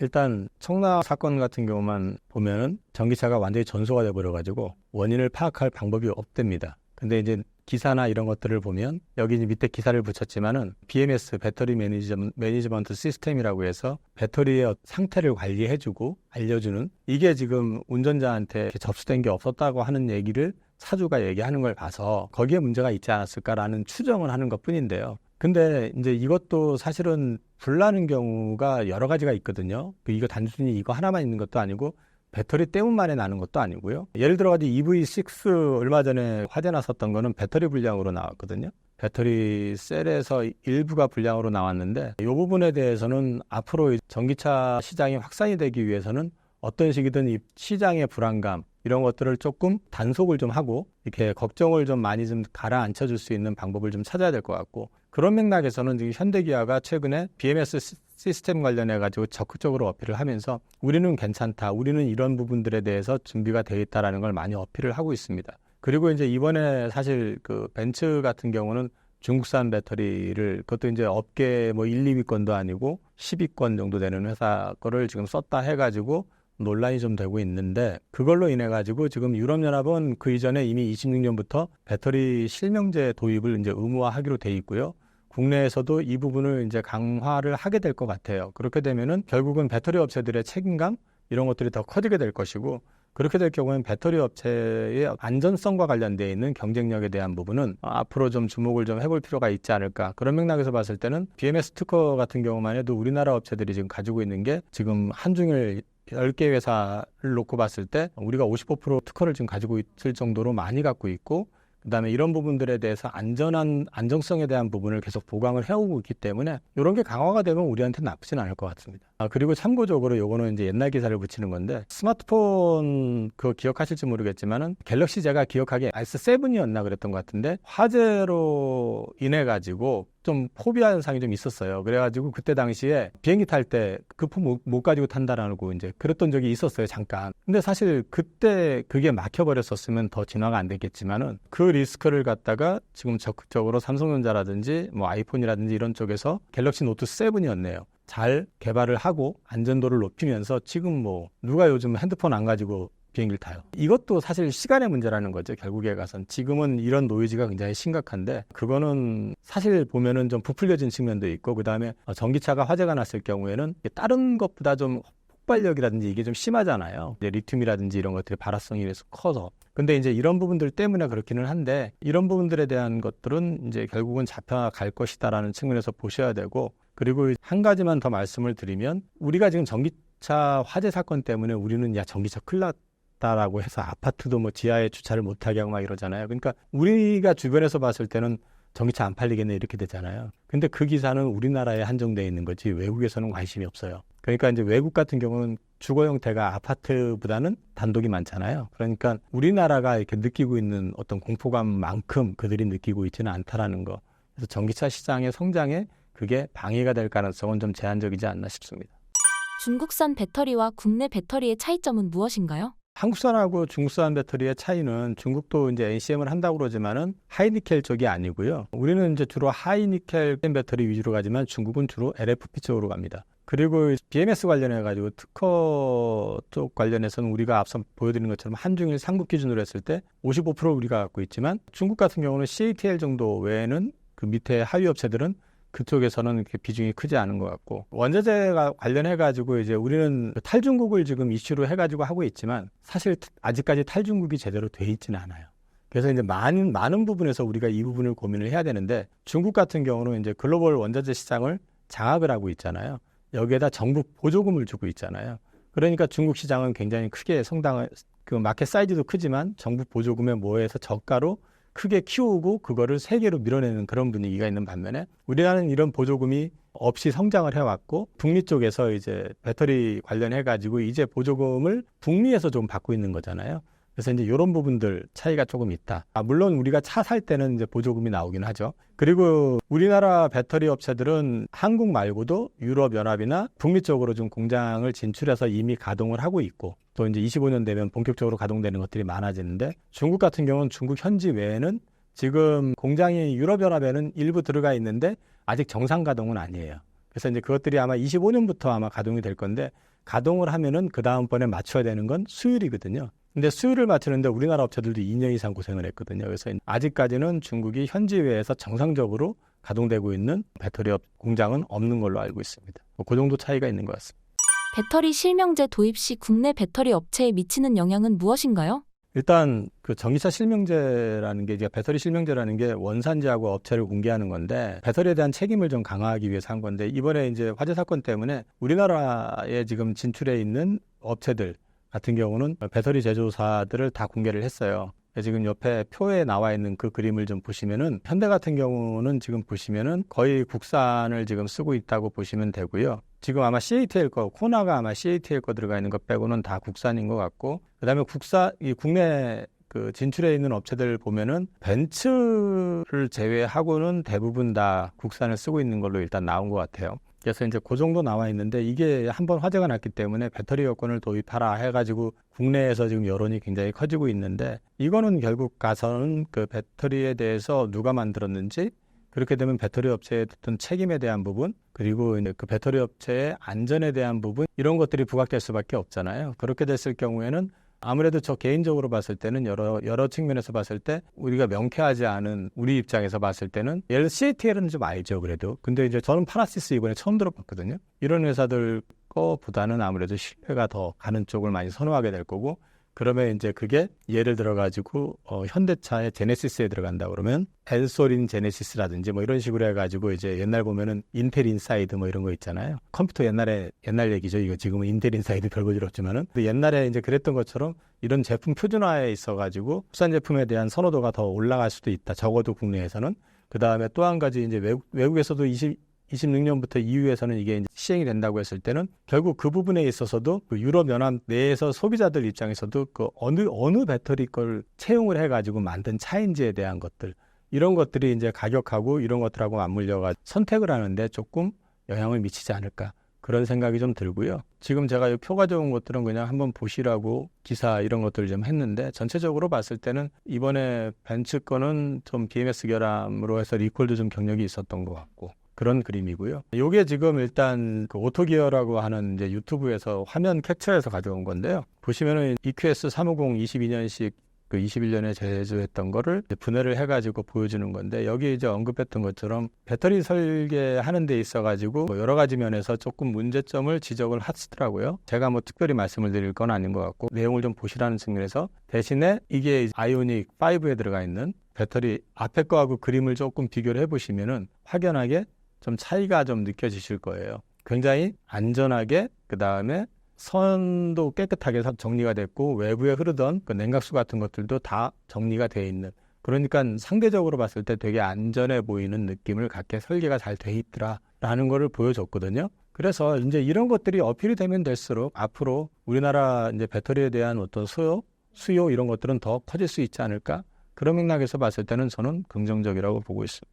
일단 청라 사건 같은 경우만 보면은 전기차가 완전히 전소가 돼버려가지고 원인을 파악할 방법이 없답니다. 근데 이제 기사나 이런 것들을 보면 여기 밑에 기사를 붙였지만은 BMS 배터리 매니지먼트 시스템이라고 해서 배터리의 상태를 관리해주고 알려주는 이게 지금 운전자한테 접수된 게 없었다고 하는 얘기를 사주가 얘기하는 걸 봐서 거기에 문제가 있지 않았을까라는 추정을 하는 것뿐인데요. 근데 이제 이것도 사실은 불나는 경우가 여러 가지가 있거든요. 이거 단순히 이거 하나만 있는 것도 아니고 배터리 때문만에 나는 것도 아니고요. 예를 들어가지고 EV6 얼마 전에 화재 났었던 거는 배터리 불량으로 나왔거든요. 배터리 셀에서 일부가 불량으로 나왔는데 이 부분에 대해서는 앞으로 전기차 시장이 확산이 되기 위해서는 어떤 식이든 이 시장의 불안감 이런 것들을 조금 단속을 좀 하고 이렇게 걱정을 좀 많이 좀 가라앉혀 줄 수 있는 방법을 좀 찾아야 될 것 같고 그런 맥락에서는 지금 현대기아가 최근에 BMS 시스템 관련해 가지고 적극적으로 어필을 하면서 우리는 괜찮다. 우리는 이런 부분들에 대해서 준비가 되어 있다라는 걸 많이 어필을 하고 있습니다. 그리고 이제 이번에 사실 그 벤츠 같은 경우는 중국산 배터리를 그것도 이제 업계 뭐 1, 2위권도 아니고 10위권 정도 되는 회사 거를 지금 썼다 해가지고 논란이 좀 되고 있는데 그걸로 인해 가지고 지금 유럽연합은 그 이전에 이미 26년부터 배터리 실명제 도입을 이제 의무화하기로 돼 있고요. 국내에서도 이 부분을 이제 강화를 하게 될 것 같아요. 그렇게 되면은 결국은 배터리 업체들의 책임감 이런 것들이 더 커지게 될 것이고 그렇게 될 경우에는 배터리 업체의 안전성과 관련되어 있는 경쟁력에 대한 부분은 앞으로 좀 주목을 좀 해볼 필요가 있지 않을까. 그런 맥락에서 봤을 때는 BMS 특허 같은 경우만 해도 우리나라 업체들이 지금 가지고 있는 게 지금 한중일 10개 회사를 놓고 봤을 때 우리가 55% 특허를 지금 가지고 있을 정도로 많이 갖고 있고 그다음에 이런 부분들에 대해서 안정성에 대한 부분을 계속 보강을 해오고 있기 때문에 이런 게 강화가 되면 우리한테는 나쁘진 않을 것 같습니다. 그리고 참고적으로 요거는 이제 옛날 기사를 붙이는 건데 스마트폰 그거 기억하실지 모르겠지만은 갤럭시 제가 기억하기에 S7이었나 그랬던 것 같은데 화재로 인해 가지고 좀 포비아 현상이 좀 있었어요. 그래가지고 그때 당시에 비행기 탈 때 그 폰 못 가지고 탄다라고 이제 그랬던 적이 있었어요, 잠깐. 근데 사실 그때 그게 막혀버렸었으면 더 진화가 안 됐겠지만은 그 리스크를 갖다가 지금 적극적으로 삼성전자라든지 뭐 아이폰이라든지 이런 쪽에서 갤럭시 노트 7이었네요. 잘 개발을 하고 안전도를 높이면서 지금 뭐 누가 요즘 핸드폰 안 가지고 비행기를 타요. 이것도 사실 시간의 문제라는 거죠. 결국에 가선 지금은 이런 노이즈가 굉장히 심각한데 그거는 사실 보면은 좀 부풀려진 측면도 있고 그다음에 전기차가 화재가 났을 경우에는 다른 것보다 좀 폭발력이라든지 이게 좀 심하잖아요. 이제 리튬이라든지 이런 것들이 발화성이 커서. 근데 이제 이런 부분들 때문에 그렇기는 한데 이런 부분들에 대한 것들은 이제 결국은 잡혀갈 것이다라는 측면에서 보셔야 되고 그리고 한 가지만 더 말씀을 드리면 우리가 지금 전기차 화재 사건 때문에 우리는 야 전기차 큰일 났다라고 해서 아파트도 뭐 지하에 주차를 못하게 하고 막 이러잖아요. 그러니까 우리가 주변에서 봤을 때는 전기차 안 팔리겠네 이렇게 되잖아요. 근데 그 기사는 우리나라에 한정되어 있는 거지 외국에서는 관심이 없어요. 그러니까 이제 외국 같은 경우는 주거 형태가 아파트보다는 단독이 많잖아요. 그러니까 우리나라가 이렇게 느끼고 있는 어떤 공포감만큼 그들이 느끼고 있지는 않다라는 거. 그래서 전기차 시장의 성장에 그게 방해가 될 가능성은 좀 제한적이지 않나 싶습니다. 중국산 배터리와 국내 배터리의 차이점은 무엇인가요? 한국산하고 중국산 배터리의 차이는 중국도 이제 NCM을 한다고 그러지만은 하이니켈 쪽이 아니고요. 우리는 이제 주로 하이니켈 배터리 위주로 가지만 중국은 주로 LFP 쪽으로 갑니다. 그리고 BMS 관련해가지고 특허 쪽 관련해서는 우리가 앞서 보여드린 것처럼 한중일 삼국 기준으로 했을 때 55% 우리가 갖고 있지만 중국 같은 경우는 CATL 정도 외에는 그 밑에 하위 업체들은 그쪽에서는 이렇게 비중이 크지 않은 것 같고 원자재가 관련해가지고 이제 우리는 탈중국을 지금 이슈로 해가지고 하고 있지만 사실 아직까지 탈중국이 제대로 돼 있지는 않아요. 그래서 이제 많은 부분에서 우리가 이 부분을 고민을 해야 되는데 중국 같은 경우는 이제 글로벌 원자재 시장을 장악을 하고 있잖아요. 여기에다 정부 보조금을 주고 있잖아요. 그러니까 중국 시장은 굉장히 크게 그 마켓 사이즈도 크지만 정부 보조금에 뭐해서 저가로 크게 키우고 그거를 세계로 밀어내는 그런 분위기가 있는 반면에 우리나라는 이런 보조금이 없이 성장을 해왔고 북미 쪽에서 이제 배터리 관련해가지고 이제 보조금을 북미에서 좀 받고 있는 거잖아요. 그래서 이제 이런 부분들 차이가 조금 있다. 물론 우리가 차 살 때는 이제 보조금이 나오긴 하죠. 그리고 우리나라 배터리 업체들은 한국 말고도 유럽 연합이나 북미 쪽으로 좀 공장을 진출해서 이미 가동을 하하고 있고 또 이제 25년 되면 본격적으로 가동되는 것들이 많아지는데 중국 같은 경우는 중국 현지 외에는 지금 공장이 유럽 연합에는 일부 들어가 있는데 아직 정상 가동은 아니에요. 그래서 이제 그것들이 아마 25년부터 아마 가동이 될 건데 가동을 하면은 그 다음번에 맞춰야 되는 건 수율이거든요. 근데 수율을 맞추는데 우리나라 업체들도 2년 이상 고생을 했거든요. 그래서 아직까지는 중국이 현지외에서 정상적으로 가동되고 있는 배터리 공장은 없는 걸로 알고 있습니다. 그 정도 차이가 있는 것 같습니다. 배터리 실명제 도입 시 국내 배터리 업체에 미치는 영향은 무엇인가요? 일단 그 전기차 실명제라는 게 이제 배터리 실명제라는 게 원산지하고 업체를 공개하는 건데 배터리에 대한 책임을 좀 강화하기 위해서 한 건데 이번에 이제 화재 사건 때문에 우리나라에 지금 진출해 있는 업체들 같은 경우는 배터리 제조사들을 다 공개를 했어요. 지금 옆에 표에 나와 있는 그 그림을 좀 보시면은 현대 같은 경우는 지금 보시면은 거의 국산을 지금 쓰고 있다고 보시면 되고요. 지금 아마 CATL 코나가 아마 CATL 거 들어가 있는 것 빼고는 다 국산인 것 같고 그다음에 국내 그 진출해 있는 업체들 보면은 벤츠를 제외하고는 대부분 다 국산을 쓰고 있는 걸로 일단 나온 것 같아요. 그래서 이제 그 정도 나와 있는데 이게 한번 화제가 났기 때문에 배터리 여권을 도입하라 해가지고 국내에서 지금 여론이 굉장히 커지고 있는데 이거는 결국 가서는 그 배터리에 대해서 누가 만들었는지 그렇게 되면 배터리 업체의 어떤 책임에 대한 부분 그리고 이제 그 배터리 업체의 안전에 대한 부분 이런 것들이 부각될 수밖에 없잖아요. 그렇게 됐을 경우에는 아무래도 저 개인적으로 봤을 때는 여러 측면에서 봤을 때 우리가 명쾌하지 않은 우리 입장에서 봤을 때는 예를 들어 CATL은 좀 알죠 그래도. 근데 이제 저는 파나시스 이번에 처음 들어봤거든요. 이런 회사들 거보다는 아무래도 신뢰가 더 가는 쪽을 많이 선호하게 될 거고 그러면 이제 그게 예를 들어 가지고 현대차의 제네시스에 들어간다 그러면 엘소린 제네시스라든지 뭐 이런 식으로 해가지고 이제 옛날 보면은 인텔 인사이드 뭐 이런 거 있잖아요. 컴퓨터 옛날 얘기죠. 이거 지금은 인텔 인사이드 별 볼일 없지만은 옛날에 이제 그랬던 것처럼 이런 제품 표준화에 있어가지고 국산 제품에 대한 선호도가 더 올라갈 수도 있다. 적어도 국내에서는. 그 다음에 또 한 가지 이제 외국에서도 26년부터 EU에서는 이게 이제 시행이 된다고 했을 때는 결국 그 부분에 있어서도 그 유럽 연합 내에서 소비자들 입장에서도 그 어느 배터리 걸 채용을 해가지고 만든 차인지에 대한 것들 이런 것들이 이제 가격하고 이런 것들하고 맞물려가 선택을 하는데 조금 영향을 미치지 않을까 그런 생각이 좀 들고요. 지금 제가 이 표 가져온 것들은 그냥 한번 보시라고 기사 이런 것들을 좀 했는데 전체적으로 봤을 때는 이번에 벤츠 거는 좀 BMS 결함으로 해서 리콜도 좀 경력이 있었던 것 같고 그런 그림이고요. 이게 지금 일단 그 오토기어라고 하는 이제 유튜브에서 화면 캡처해서 가져온 건데요. 보시면은 EQS 350 22년식 그 21년에 제조했던 거를 분해를 해가지고 보여주는 건데 여기 이제 언급했던 것처럼 배터리 설계하는 데 있어가지고 뭐 여러 가지 면에서 조금 문제점을 지적을 하시더라고요. 제가 뭐 특별히 말씀을 드릴 건 아닌 것 같고 내용을 좀 보시라는 측면에서 대신에 이게 아이오닉 5에 들어가 있는 배터리 앞에 거하고 그림을 조금 비교를 해보시면은 확연하게 좀 차이가 좀 느껴지실 거예요. 굉장히 안전하게 그 다음에 선도 깨끗하게 정리가 됐고 외부에 흐르던 그 냉각수 같은 것들도 다 정리가 돼 있는 그러니까 상대적으로 봤을 때 되게 안전해 보이는 느낌을 갖게 설계가 잘 돼 있더라라는 거를 보여줬거든요. 그래서 이제 이런 것들이 어필이 되면 될수록 앞으로 우리나라 이제 배터리에 대한 어떤 수요 이런 것들은 더 커질 수 있지 않을까? 그런 맥락에서 봤을 때는 저는 긍정적이라고 보고 있습니다.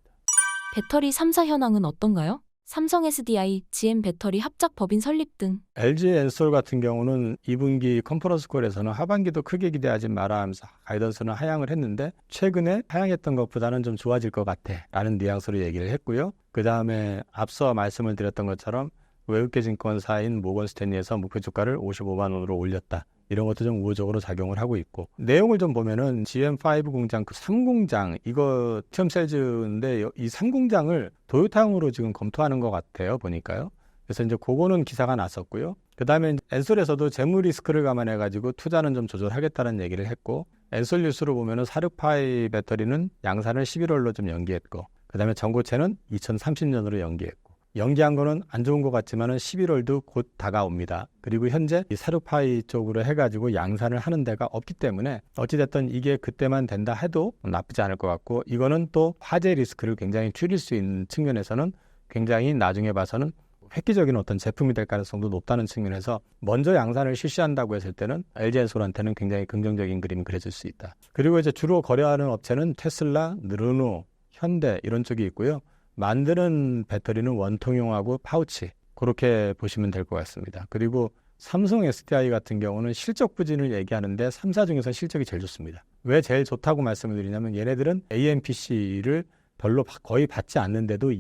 배터리 3사 현황은 어떤가요? 삼성 SDI, GM 배터리 합작 법인 설립 등. LG 엔솔 같은 경우는 2분기 컨퍼런스 콜에서는 하반기도 크게 기대하지 마라 하면서 가이던스는 하향을 했는데 최근에 하향했던 것보다는 좀 좋아질 것 같아 라는 뉘앙스로 얘기를 했고요. 그 다음에 앞서 말씀을 드렸던 것처럼 외국계 증권사인 모건 스탠리에서 목표 주가를 55만 원으로 올렸다. 이런 것도 좀 우호적으로 작용을 하고 있고, 내용을 좀 보면은 GM5 공장 그 3공장 이거 시험 셀즈인데 이 3공장을 도요타용으로 지금 검토하는 것 같아요, 보니까요. 그래서 이제 그거는 기사가 났었고요. 그 다음에 엔솔에서도 재무 리스크를 감안해가지고 투자는 좀 조절하겠다는 얘기를 했고, 엔솔 뉴스로 보면은 46파이 배터리는 양산을 11월로 좀 연기했고, 그 다음에 전고체는 2030년으로 연기했고, 연기한 거는 안 좋은 것 같지만은 11월도 곧 다가옵니다. 그리고 현재 이 46파이 쪽으로 해가지고 양산을 하는 데가 없기 때문에 어찌됐든 이게 그때만 된다 해도 나쁘지 않을 것 같고, 이거는 또 화재 리스크를 굉장히 줄일 수 있는 측면에서는 굉장히 나중에 봐서는 획기적인 어떤 제품이 될 가능성도 높다는 측면에서 먼저 양산을 실시한다고 했을 때는 LG엔솔한테는 굉장히 긍정적인 그림이 그려질 수 있다. 그리고 이제 주로 거래하는 업체는 테슬라, 르노, 현대 이런 쪽이 있고요. 만드는 배터리는 원통형하고 파우치, 그렇게 보시면 될 것 같습니다. 그리고 삼성 SDI 같은 경우는 실적 부진을 얘기하는데 3사 중에서 실적이 제일 좋습니다. 왜 제일 좋다고 말씀을 드리냐면 얘네들은 AMPC를 별로 거의 받지 않는데도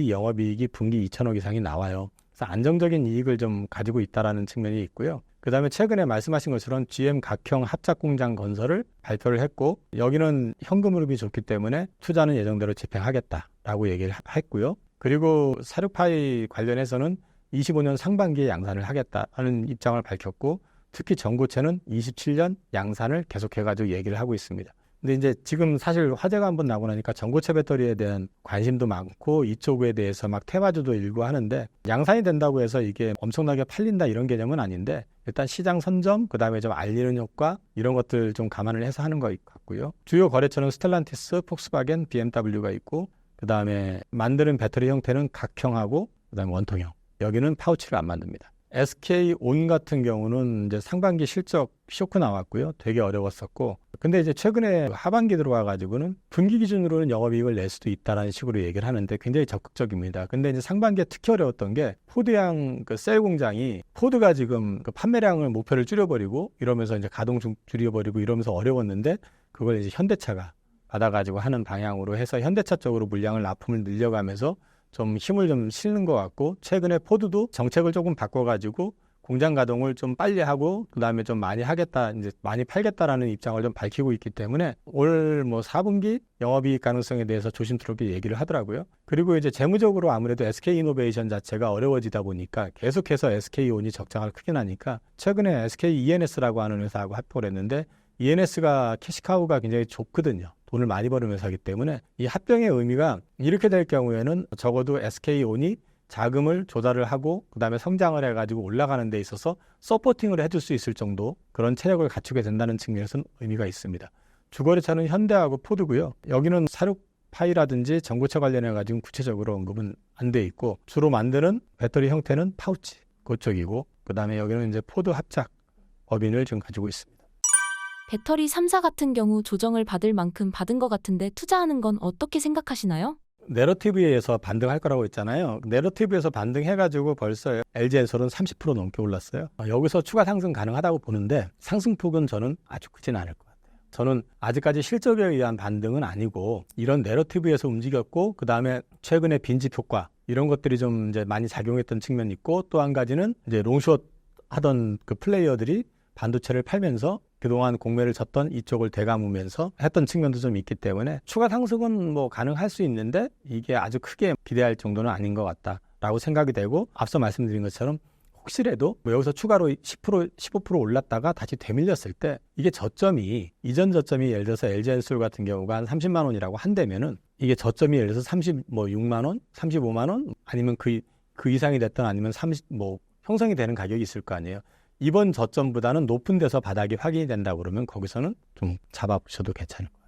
영업이익이 분기 2천억 이상이 나와요. 그래서 안정적인 이익을 좀 가지고 있다라는 측면이 있고요. 그 다음에 최근에 말씀하신 것처럼 GM 각형 합작공장 건설을 발표를 했고, 여기는 현금 흐름이 좋기 때문에 투자는 예정대로 집행하겠다라고 얘기를 했고요. 그리고 46파이 관련해서는 25년 상반기에 양산을 하겠다는 입장을 밝혔고, 특히 전고체는 27년 양산을 계속해가지고 얘기를 하고 있습니다. 근데 이제 지금 사실 화재가 한번 나고 나니까 전고체 배터리에 대한 관심도 많고 이쪽에 대해서 막 테마주도 일고 하는데, 양산이 된다고 해서 이게 엄청나게 팔린다 이런 개념은 아닌데, 일단 시장 선점, 그 다음에 좀 알리는 효과 이런 것들 좀 감안을 해서 하는 것 같고요. 주요 거래처는 스텔란티스, 폭스바겐, BMW가 있고, 그 다음에 만드는 배터리 형태는 각형하고 그 다음에 원통형. 여기는 파우치를 안 만듭니다. SK온 같은 경우는 이제 상반기 실적 쇼크 나왔고요. 되게 어려웠었고, 근데 이제 최근에 하반기 들어와가지고는 분기 기준으로는 영업이익을 낼 수도 있다라는 식으로 얘기를 하는데 굉장히 적극적입니다. 근데 이제 상반기에 특히 어려웠던 게 포드양 그 셀 공장이, 포드가 지금 그 판매량을 목표를 줄여버리고 이러면서 이제 가동 줄여버리고 이러면서 어려웠는데, 그걸 이제 현대차가 받아가지고 하는 방향으로 해서 현대차 쪽으로 물량을 납품을 늘려가면서 좀 힘을 좀 실는 것 같고, 최근에 포드도 정책을 조금 바꿔가지고 공장 가동을 좀 빨리 하고 그 다음에 좀 많이 하겠다, 이제 많이 팔겠다라는 입장을 좀 밝히고 있기 때문에 올 뭐 4분기 영업이익 가능성에 대해서 조심스럽게 얘기를 하더라고요. 그리고 이제 재무적으로 아무래도 SK이노베이션 자체가 어려워지다 보니까 계속해서 SK온이 적자가 크게 나니까 최근에 SK ENS라고 하는 회사하고 합병을 했는데, ENS가 캐시카우가 굉장히 좁거든요. 돈을 많이 버는 회사이기 때문에 이 합병의 의미가, 이렇게 될 경우에는 적어도 SK온이 자금을 조달을 하고 그 다음에 성장을 해가지고 올라가는 데 있어서 서포팅을 해줄 수 있을 정도 그런 체력을 갖추게 된다는 측면에서는 의미가 있습니다. 주거래차는 현대하고 포드고요. 여기는 46파이라든지 전고체 관련해가지고 구체적으로 언급은 안 돼 있고, 주로 만드는 배터리 형태는 파우치 그쪽이고, 그 다음에 여기는 이제 포드 합작 법인을 지금 가지고 있습니다. 배터리 3사 같은 경우 조정을 받을 만큼 받은 것 같은데 투자하는 건 어떻게 생각하시나요? 내러티브에 의해서 반등할 거라고 했잖아요. 내러티브에서 반등해가지고 벌써 LG엔솔은 30% 넘게 올랐어요. 여기서 추가 상승 가능하다고 보는데, 상승폭은 저는 아주 크진 않을 것 같아요. 저는 아직까지 실적에 의한 반등은 아니고, 이런 내러티브에서 움직였고, 그 다음에 최근에 빈집 효과 이런 것들이 좀 이제 많이 작용했던 측면이 있고, 또 한 가지는 이제 롱숏 하던 그 플레이어들이 반도체를 팔면서 그동안 공매를 쳤던 이쪽을 되감으면서 했던 측면도 좀 있기 때문에 추가 상승은 뭐 가능할 수 있는데, 이게 아주 크게 기대할 정도는 아닌 것 같다라고 생각이 되고, 앞서 말씀드린 것처럼 혹시라도 뭐 여기서 추가로 10%, 15% 올랐다가 다시 되밀렸을 때, 이게 저점이, 이전 저점이 예를 들어서 LG엔솔 같은 경우가 한 30만 원이라고 한다면은, 이게 저점이 예를 들어서 36만 원, 35만 원, 아니면 그 이상이 됐든 아니면 형성이 되는 가격이 있을 거 아니에요. 이번 저점보다는 높은 데서 바닥이 확인이 된다고 그러면 거기서는 좀 잡아보셔도 괜찮을 거예요.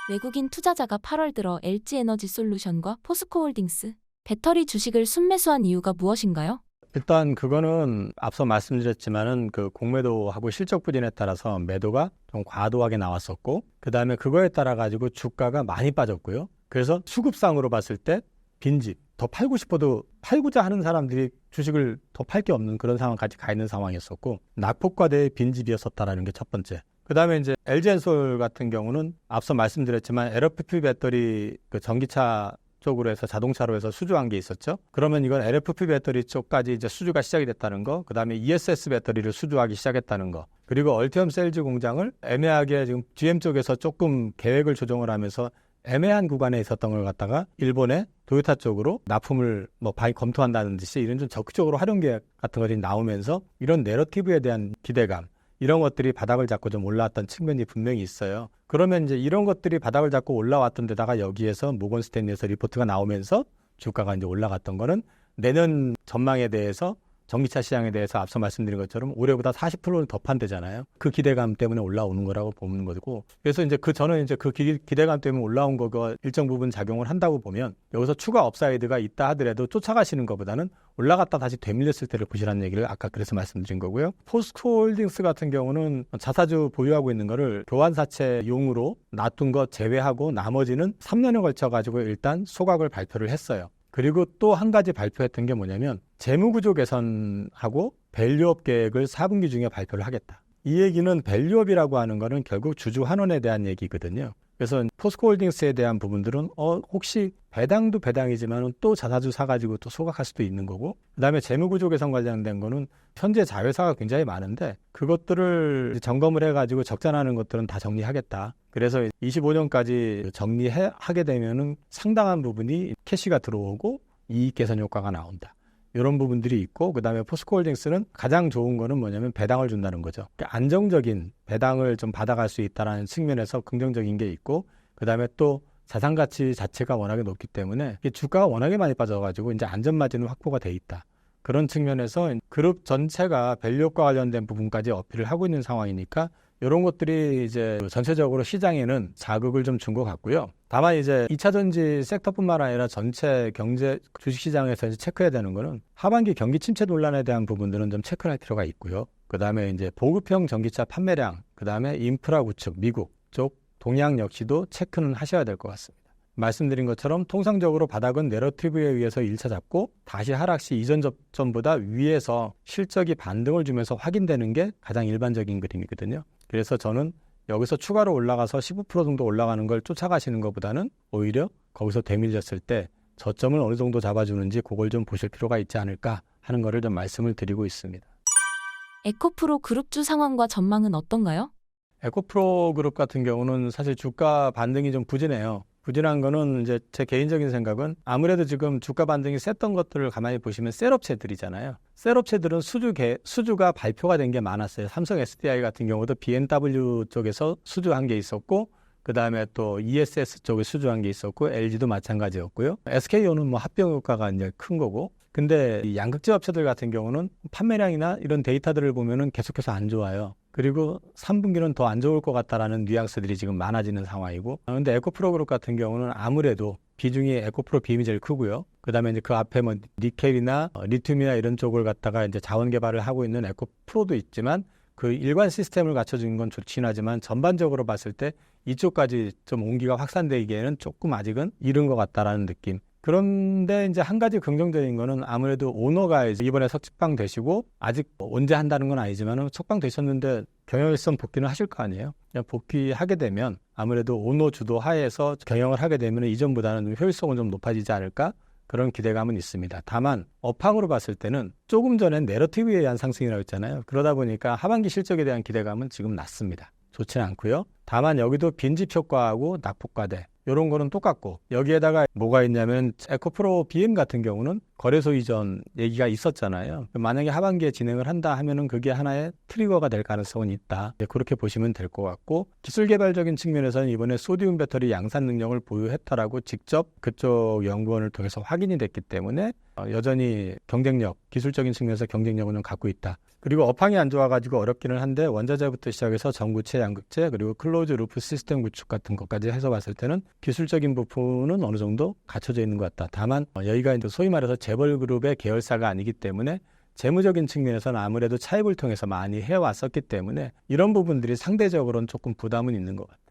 외국인 투자자가 8월 들어 LG에너지솔루션과 포스코홀딩스 배터리 주식을 순매수한 이유가 무엇인가요? 일단 그거는 앞서 말씀드렸지만은 그 공매도하고 실적 부진에 따라서 매도가 좀 과도하게 나왔었고, 그 다음에 그거에 따라 가지고 주가가 많이 빠졌고요. 그래서 수급상으로 봤을 때 빈집, 더 팔고 싶어도 팔고자 하는 사람들이 주식을 더 팔 게 없는 그런 상황까지 가 있는 상황이었었고, 낙폭과대의 빈집이었었다라는 게 첫 번째. 그 다음에 이제 LG엔솔 같은 경우는 앞서 말씀드렸지만 LFP 배터리 그 전기차 쪽으로 해서 자동차로 해서 수주한 게 있었죠. 그러면 이건 LFP 배터리 쪽까지 이제 수주가 시작이 됐다는 거, 그 다음에 ESS 배터리를 수주하기 시작했다는 거, 그리고 얼티엄 셀즈 공장을 애매하게 지금 GM 쪽에서 조금 계획을 조정을 하면서 애매한 구간에 있었던 걸 갖다가 일본의 도요타 쪽으로 납품을 검토한다는 듯이 이런 좀 적극적으로 활용 계획 같은 것들이 나오면서 이런 내러티브에 대한 기대감, 이런 것들이 바닥을 잡고 좀 올라왔던 측면이 분명히 있어요. 그러면 이제 이런 것들이 바닥을 잡고 올라왔던 데다가 여기에서 모건 스탠리에서 리포트가 나오면서 주가가 이제 올라갔던 거는 내년 전망에 대해서, 전기차 시장에 대해서 앞서 말씀드린 것처럼 올해보다 40%는 더 판대잖아요. 그 기대감 때문에 올라오는 거라고 보는 거고, 그래서 이제 저는 이제 그 기대감 때문에 올라온 거가 일정 부분 작용을 한다고 보면 여기서 추가 업사이드가 있다 하더라도 쫓아가시는 것보다는 올라갔다 다시 되밀렸을 때를 보시라는 얘기를 아까 그래서 말씀드린 거고요. 포스코홀딩스 같은 경우는 자사주 보유하고 있는 거를 교환사채용으로 놔둔 것 제외하고 나머지는 3년에 걸쳐 가지고 일단 소각을 발표를 했어요. 그리고 또 한 가지 발표했던 게 뭐냐면 재무구조 개선하고 밸류업 계획을 4분기 중에 발표를 하겠다. 이 얘기는 밸류업이라고 하는 거는 결국 주주 환원에 대한 얘기거든요. 그래서 포스코홀딩스에 대한 부분들은 혹시 배당도 배당이지만 또 자사주 사가지고 또 소각할 수도 있는 거고, 그다음에 재무구조 개선 관련된 거는 현재 자회사가 굉장히 많은데 그것들을 점검을 해가지고 적자나는 것들은 다 정리하겠다. 그래서 25년까지 정리하게 되면은 상당한 부분이 캐시가 들어오고 이익 개선 효과가 나온다. 이런 부분들이 있고, 그다음에 포스코홀딩스는 가장 좋은 거는 뭐냐면 배당을 준다는 거죠. 그러니까 안정적인 배당을 좀 받아갈 수 있다는 측면에서 긍정적인 게 있고, 그다음에 또 자산 가치 자체가 워낙에 높기 때문에 주가가 워낙에 많이 빠져가지고 이제 안전 마진은 확보가 돼 있다. 그런 측면에서 그룹 전체가 밸류업과 관련된 부분까지 어필을 하고 있는 상황이니까 이런 것들이 이제 전체적으로 시장에는 자극을 좀 준 것 같고요. 다만 이제 2차 전지 섹터뿐만 아니라 전체 경제 주식시장에서 이제 체크해야 되는 거는 하반기 경기 침체 논란에 대한 부분들은 좀 체크할 필요가 있고요. 그다음에 이제 보급형 전기차 판매량, 그다음에 인프라 구축, 미국 쪽 동향 역시도 체크는 하셔야 될 것 같습니다. 말씀드린 것처럼 통상적으로 바닥은 내러티브에 의해서 1차 잡고 다시 하락 시 이전 저점보다 위에서 실적이 반등을 주면서 확인되는 게 가장 일반적인 그림이거든요. 그래서 저는 여기서 추가로 올라가서 15% 정도 올라가는 걸 쫓아가시는 것보다는 오히려 거기서 되밀렸을 때 저점을 어느 정도 잡아주는지 그걸 좀 보실 필요가 있지 않을까 하는 거를 좀 말씀을 드리고 있습니다. 에코프로 그룹주 상황과 전망은 어떤가요? 에코프로 그룹 같은 경우는 사실 주가 반등이 좀 부진해요. 부진한 거는 이제 제 개인적인 생각은 아무래도 지금 주가 반등이 셌던 것들을 가만히 보시면 셀업체들이잖아요. 셀업체들은 수주가 발표가 된 게 많았어요. 삼성 SDI 같은 경우도 BMW 쪽에서 수주한 게 있었고, 그 다음에 또 ESS 쪽에 수주한 게 있었고, LG도 마찬가지였고요. SKO는 뭐 합병 효과가 이제 큰 거고, 근데 이 양극재 업체들 같은 경우는 판매량이나 이런 데이터들을 보면은 계속해서 안 좋아요. 그리고 3분기는 더 안 좋을 것 같다라는 뉘앙스들이 지금 많아지는 상황이고, 근데 에코프로 그룹 같은 경우는 아무래도 비중이 에코프로 비임이 제일 크고요. 그다음에 이제 그 앞에 뭐 니켈이나 리튬이나 이런 쪽을 갖다가 이제 자원 개발을 하고 있는 에코프로도 있지만 그 일관 시스템을 갖춰주는 건 좋긴 하지만 전반적으로 봤을 때 이쪽까지 좀 온기가 확산되기에는 조금 아직은 이른 것 같다라는 느낌. 그런데 이제 한 가지 긍정적인 거는 아무래도 오너가 이제 이번에 석방 되시고 아직 언제 한다는 건 아니지만 석방 되셨는데 경영일선 복귀는 하실 거 아니에요. 그냥 복귀하게 되면 아무래도 오너 주도 하에서 경영을 하게 되면 이전보다는 효율성은 좀 높아지지 않을까? 그런 기대감은 있습니다. 다만 업황으로 봤을 때는 조금 전엔 내러티브에 의한 상승이라고 했잖아요. 그러다 보니까 하반기 실적에 대한 기대감은 지금 낮습니다. 좋지는 않고요. 다만 여기도 빈집 효과하고 낙폭과대 이런 거는 똑같고, 여기에다가 뭐가 있냐면 에코프로 BM 같은 경우는 거래소 이전 얘기가 있었잖아요. 만약에 하반기에 진행을 한다 하면은 그게 하나의 트리거가 될 가능성은 있다. 그렇게 보시면 될 것 같고, 기술 개발적인 측면에서는 이번에 소디움 배터리 양산 능력을 보유했다라고 직접 그쪽 연구원을 통해서 확인이 됐기 때문에 여전히 경쟁력, 기술적인 측면에서 경쟁력은 좀 갖고 있다. 그리고 업황이 안 좋아가지고 어렵기는 한데 원자재부터 시작해서 전구체, 양극재, 그리고 클로즈 루프 시스템 구축 같은 것까지 해서 봤을 때는 기술적인 부분은 어느 정도 갖춰져 있는 것 같다. 다만 여기가 이제 소위 말해서 재벌 그룹의 계열사가 아니기 때문에 재무적인 측면에서는 아무래도 차입을 통해서 많이 해왔었기 때문에 이런 부분들이 상대적으로는 조금 부담은 있는 것 같아요.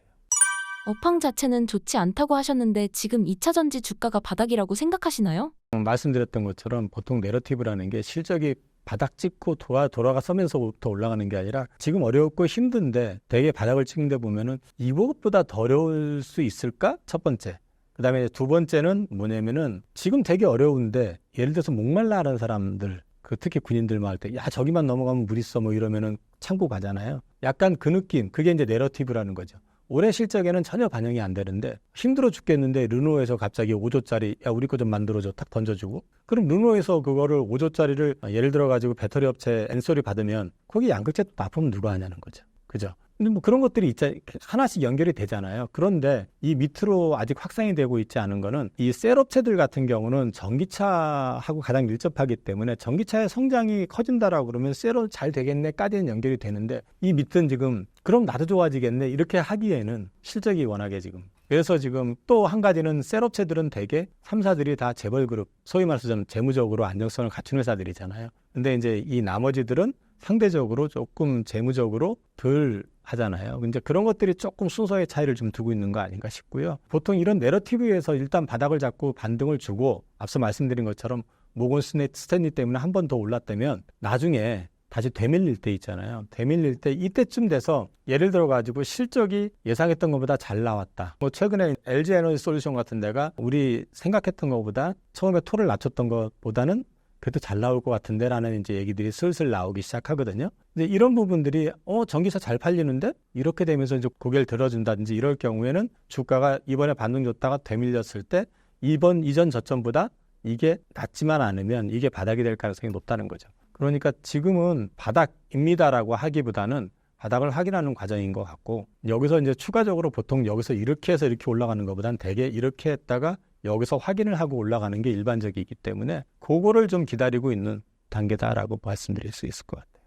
업황 자체는 좋지 않다고 하셨는데 지금 2차 전지 주가가 바닥이라고 생각하시나요? 말씀드렸던 것처럼 보통 내러티브라는 게 실적이 바닥 찍고 돌아가서면서부터 올라가는 게 아니라 지금 어렵고 힘든데 되게 바닥을 찍는데 보면은 이것보다 더 어려울 수 있을까? 첫 번째. 그다음에 두 번째는 뭐냐면은 지금 되게 어려운데 예를 들어서 목말라 하는 사람들 특히 군인들만 할 때 야 저기만 넘어가면 물 있어 뭐 이러면은 참고 가잖아요. 약간 그 느낌 그게 이제 내러티브라는 거죠. 올해 실적에는 전혀 반영이 안 되는데 힘들어 죽겠는데 르노에서 갑자기 5조짜리 야 우리 거 좀 만들어줘 탁 던져주고 그럼 르노에서 그거를 5조짜리를 예를 들어 가지고 배터리 업체 엔솔이 받으면 거기 양극재 납품 누가 하냐는 거죠. 그죠? 근데 뭐 그런 것들이 하나씩 연결이 되잖아요. 그런데 이 밑으로 아직 확산이 되고 있지 않은 거는 이 셀 업체들 같은 경우는 전기차하고 가장 밀접하기 때문에 전기차의 성장이 커진다라고 그러면 셀은 잘 되겠네까지는 연결이 되는데 이 밑은 지금 그럼 나도 좋아지겠네 이렇게 하기에는 실적이 워낙에 지금 그래서 지금 또 한 가지는 셀 업체들은 대개 3사들이 다 재벌 그룹 소위 말해서 좀 재무적으로 안정성을 갖춘 회사들이잖아요. 근데 이제 이 나머지들은 상대적으로 조금 재무적으로 덜 하잖아요. 이제 그런 것들이 조금 순서의 차이를 좀 두고 있는 거 아닌가 싶고요. 보통 이런 내러티브에서 일단 바닥을 잡고 반등을 주고 앞서 말씀드린 것처럼 모건 스탠리 때문에 한 번 더 올랐다면 나중에 다시 되밀릴 때 있잖아요. 되밀릴 때 이때쯤 돼서 예를 들어 가지고 실적이 예상했던 것보다 잘 나왔다. 뭐 최근에 LG 에너지 솔루션 같은 데가 우리 생각했던 것보다 처음에 토를 낮췄던 것보다는 그래도 잘 나올 것 같은데 라는 이제 얘기들이 슬슬 나오기 시작하거든요. 근데 이런 부분들이 전기차 잘 팔리는데 이렇게 되면서 이제 고개를 들어준다든지 이럴 경우에는 주가가 이번에 반등 줬다가 되밀렸을 때 이전 저점보다 이게 낮지만 않으면 이게 바닥이 될 가능성이 높다는 거죠. 그러니까 지금은 바닥입니다라고 하기보다는 바닥을 확인하는 과정인 것 같고 여기서 이제 추가적으로 보통 여기서 이렇게 해서 이렇게 올라가는 것보다는 대개 이렇게 했다가 여기서 확인을 하고 올라가는 게 일반적이기 때문에 그거를 좀 기다리고 있는 단계다라고 말씀드릴 수 있을 것 같아요.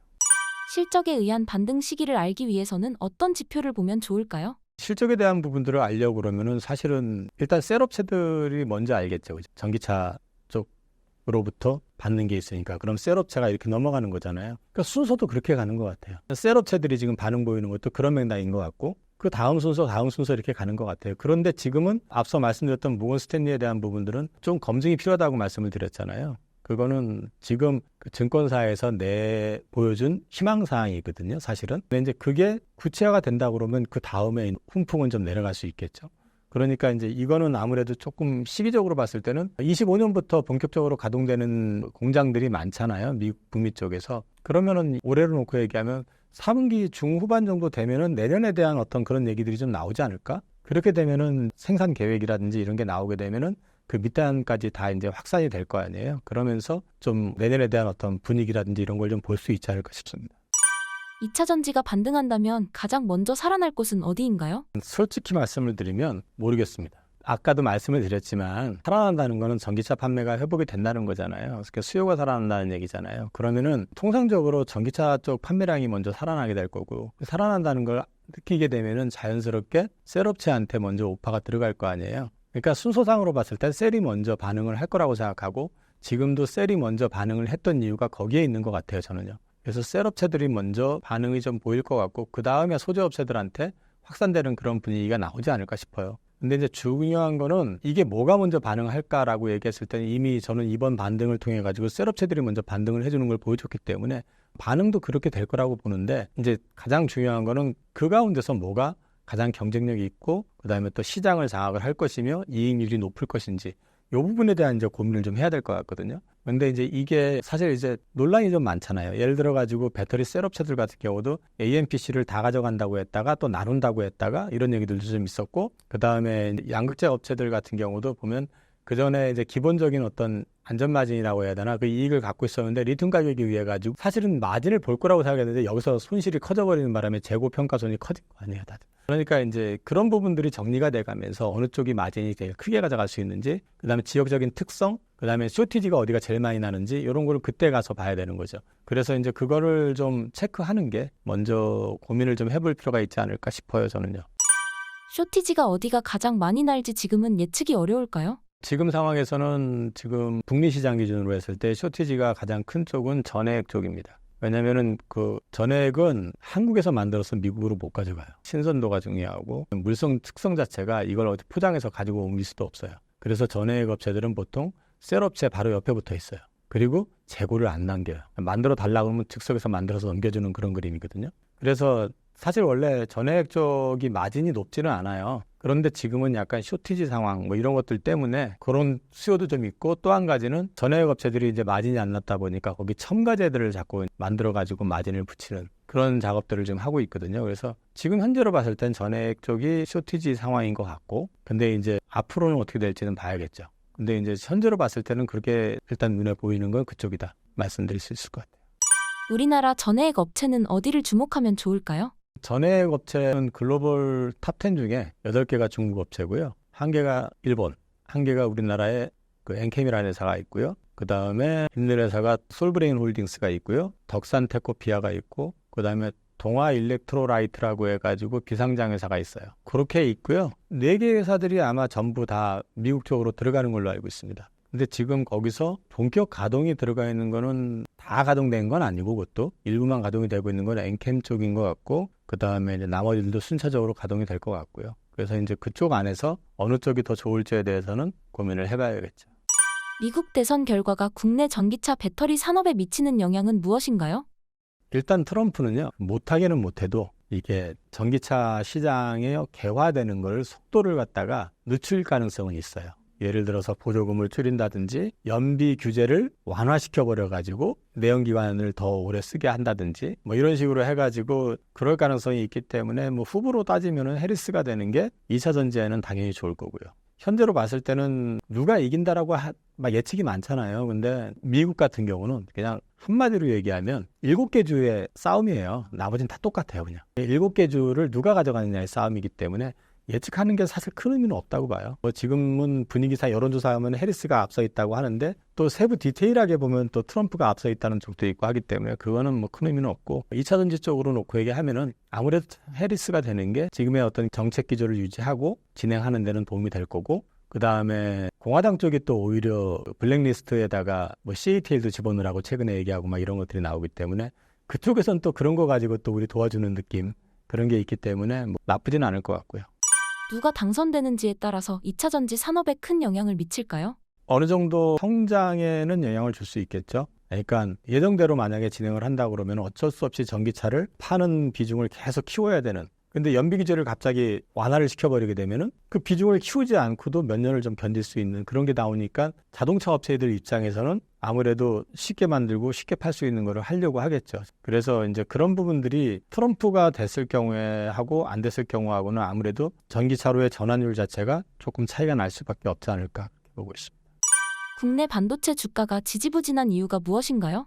실적에 의한 반등 시기를 알기 위해서는 어떤 지표를 보면 좋을까요? 실적에 대한 부분들을 알려고 그러면은 사실은 일단 셀업체들이 먼저 알겠죠. 그죠? 전기차 쪽으로부터 받는 게 있으니까 그럼 셀업체가 이렇게 넘어가는 거잖아요. 그러니까 순서도 그렇게 가는 것 같아요. 셀업체들이 지금 반응 보이는 것도 그런 맥락인 것 같고 그 다음 순서 이렇게 가는 것 같아요. 그런데 지금은 앞서 말씀드렸던 모건 스탠리에 대한 부분들은 좀 검증이 필요하다고 말씀을 드렸잖아요. 그거는 지금 그 증권사에서 보여준 희망사항이거든요, 사실은. 근데 이제 그게 구체화가 된다 그러면 그 다음에 훈풍은 좀 내려갈 수 있겠죠. 그러니까 이제 이거는 아무래도 조금 시기적으로 봤을 때는 25년부터 본격적으로 가동되는 공장들이 많잖아요. 북미 쪽에서. 그러면은 올해로 놓고 얘기하면 3분기 중후반 정도 되면은 내년에 대한 어떤 그런 얘기들이 좀 나오지 않을까? 그렇게 되면은 생산 계획이라든지 이런 게 나오게 되면은 그 밑단까지 다 이제 확산이 될 거 아니에요. 그러면서 좀 내년에 대한 어떤 분위기라든지 이런 걸 좀 볼 수 있지 않을까 싶습니다. 2차 전지가 반등한다면 가장 먼저 살아날 곳은 어디인가요? 솔직히 말씀을 드리면 모르겠습니다. 아까도 말씀을 드렸지만 살아난다는 거는 전기차 판매가 회복이 된다는 거잖아요. 그러니까 수요가 살아난다는 얘기잖아요. 그러면은 통상적으로 전기차 쪽 판매량이 먼저 살아나게 될 거고 살아난다는 걸 느끼게 되면은 자연스럽게 셀업체한테 먼저 오파가 들어갈 거 아니에요. 그러니까 순서상으로 봤을 때 셀이 먼저 반응을 할 거라고 생각하고 지금도 셀이 먼저 반응을 했던 이유가 거기에 있는 것 같아요. 저는요. 그래서 셀업체들이 먼저 반응이 좀 보일 것 같고 그 다음에 소재업체들한테 확산되는 그런 분위기가 나오지 않을까 싶어요. 근데 이제 중요한 거는 이게 뭐가 먼저 반응할까라고 얘기했을 때는 이미 저는 이번 반등을 통해 가지고 셀업체들이 먼저 반등을 해주는 걸 보여줬기 때문에 반응도 그렇게 될 거라고 보는데 이제 가장 중요한 거는 그 가운데서 뭐가 가장 경쟁력이 있고 그다음에 또 시장을 장악을 할 것이며 이익률이 높을 것인지 이 부분에 대한 이제 고민을 좀 해야 될 것 같거든요. 근데 이제 이게 사실 이제 논란이 좀 많잖아요. 예를 들어 가지고 배터리 셀업체들 같은 경우도 AMPC를 다 가져간다고 했다가 또 나눈다고 했다가 이런 얘기들도 좀 있었고 그다음에 양극재 업체들 같은 경우도 보면 그 전에 이제 기본적인 어떤 안전 마진이라고 해야 되나 그 이익을 갖고 있었는데 리튬 가격이 위해 가지고 사실은 마진을 볼 거라고 생각했는데 여기서 손실이 커져버리는 바람에 재고 평가손이 커진 거 아니에요, 다들. 그러니까 이제 그런 부분들이 정리가 돼가면서 어느 쪽이 마진이 제일 크게 가져갈 수 있는지 그다음에 지역적인 특성 그다음에 쇼티지가 어디가 제일 많이 나는지 이런 거를 그때 가서 봐야 되는 거죠. 그래서 이제 그거를 좀 체크하는 게 먼저 고민을 좀 해볼 필요가 있지 않을까 싶어요, 저는요. 쇼티지가 어디가 가장 많이 날지 지금은 예측이 어려울까요? 지금 상황에서는 지금 북미 시장 기준으로 했을 때 쇼티지가 가장 큰 쪽은 전해액 쪽입니다. 왜냐면은 그 전해액은 한국에서 만들어서 미국으로 못 가져가요. 신선도가 중요하고 물성 특성 자체가 이걸 어디 포장해서 가지고 옮길 수도 없어요. 그래서 전해액 업체들은 보통 셀업체 바로 옆에 붙어 있어요. 그리고 재고를 안 남겨요. 만들어 달라고 하면 즉석에서 만들어서 넘겨주는 그런 그림이거든요. 그래서 사실 원래 전해액 쪽이 마진이 높지는 않아요. 그런데 지금은 약간 쇼티지 상황 뭐 이런 것들 때문에 그런 수요도 좀 있고, 또 한 가지는 전해액 업체들이 이제 마진이 안 났다 보니까 거기 첨가제들을 자꾸 만들어 가지고 마진을 붙이는 그런 작업들을 지금 하고 있거든요. 그래서 지금 현재로 봤을 땐 전해액 쪽이 쇼티지 상황인 것 같고, 근데 이제 앞으로는 어떻게 될지는 봐야겠죠. 근데 이제 현재로 봤을 때는 그렇게 일단 눈에 보이는 건 그쪽이다 말씀드릴 수 있을 것 같아요. 우리나라 전해액 업체는 어디를 주목하면 좋을까요? 전해액 업체는 글로벌 탑10 중에 8개가 중국 업체고요. 1개가 일본, 1개가 우리나라의 그 엔캠이라는 회사가 있고요. 그 다음에 있는 회사가 솔브레인 홀딩스가 있고요. 덕산테코피아가 있고, 그 다음에 동아 일렉트로라이트라고 해가지고 비상장 회사가 있어요. 그렇게 있고요. 4개 회사들이 아마 전부 다 미국 쪽으로 들어가는 걸로 알고 있습니다. 근데 지금 거기서 본격 가동이 들어가 있는 거는 다 가동된 건 아니고, 그것도 일부만 가동이 되고 있는 건 엔캠 쪽인 것 같고, 그 다음에 이제 나머지들도 순차적으로 가동이 될 것 같고요. 그래서 이제 그쪽 안에서 어느 쪽이 더 좋을지에 대해서는 고민을 해봐야겠죠. 미국 대선 결과가 국내 전기차 배터리 산업에 미치는 영향은 무엇인가요? 일단 트럼프는요, 못하게는 못해도 이게 전기차 시장에 개화되는 걸 속도를 갖다가 늦출 가능성은 있어요. 예를 들어서 보조금을 줄인다든지 연비 규제를 완화시켜버려가지고 내연기관을 더 오래 쓰게 한다든지 뭐 이런 식으로 해가지고 그럴 가능성이 있기 때문에 뭐 후보로 따지면은 해리스가 되는 게 2차 전지에는 당연히 좋을 거고요. 현재로 봤을 때는 누가 이긴다라고 막 예측이 많잖아요. 근데 미국 같은 경우는 그냥 한마디로 얘기하면 7개 주의 싸움이에요. 나머지는 다 똑같아요. 그냥 7개 주를 누가 가져가느냐의 싸움이기 때문에 예측하는 게 사실 큰 의미는 없다고 봐요. 뭐 지금은 분위기상 여론조사하면 해리스가 앞서 있다고 하는데, 또 세부 디테일하게 보면 또 트럼프가 앞서 있다는 쪽도 있고 하기 때문에 그거는 뭐 큰 의미는 없고, 2차 전지 쪽으로 놓고 얘기하면은 아무래도 해리스가 되는 게 지금의 어떤 정책 기조를 유지하고 진행하는 데는 도움이 될 거고, 그 다음에 공화당 쪽이 또 오히려 블랙리스트에다가 뭐 CATL도 집어넣으라고 최근에 얘기하고 막 이런 것들이 나오기 때문에 그쪽에선 또 그런 거 가지고 또 우리 도와주는 느낌, 그런 게 있기 때문에 뭐 나쁘진 않을 것 같고요. 누가 당선되는지에 따라서 2차 전지 산업에 큰 영향을 미칠까요? 어느 정도 성장에는 영향을 줄 수 있겠죠. 그러니까 예정대로 만약에 진행을 한다 그러면 어쩔 수 없이 전기차를 파는 비중을 계속 키워야 되는, 근데 연비 규제를 갑자기 완화를 시켜버리게 되면은 그 비중을 키우지 않고도 몇 년을 좀 견딜 수 있는 그런 게 나오니까 자동차 업체들 입장에서는 아무래도 쉽게 만들고 쉽게 팔 수 있는 거를 하려고 하겠죠. 그래서 이제 그런 부분들이 트럼프가 됐을 경우에 하고 안 됐을 경우하고는 아무래도 전기차로의 전환율 자체가 조금 차이가 날 수밖에 없지 않을까 보고 있습니다. 국내 반도체 주가가 지지부진한 이유가 무엇인가요?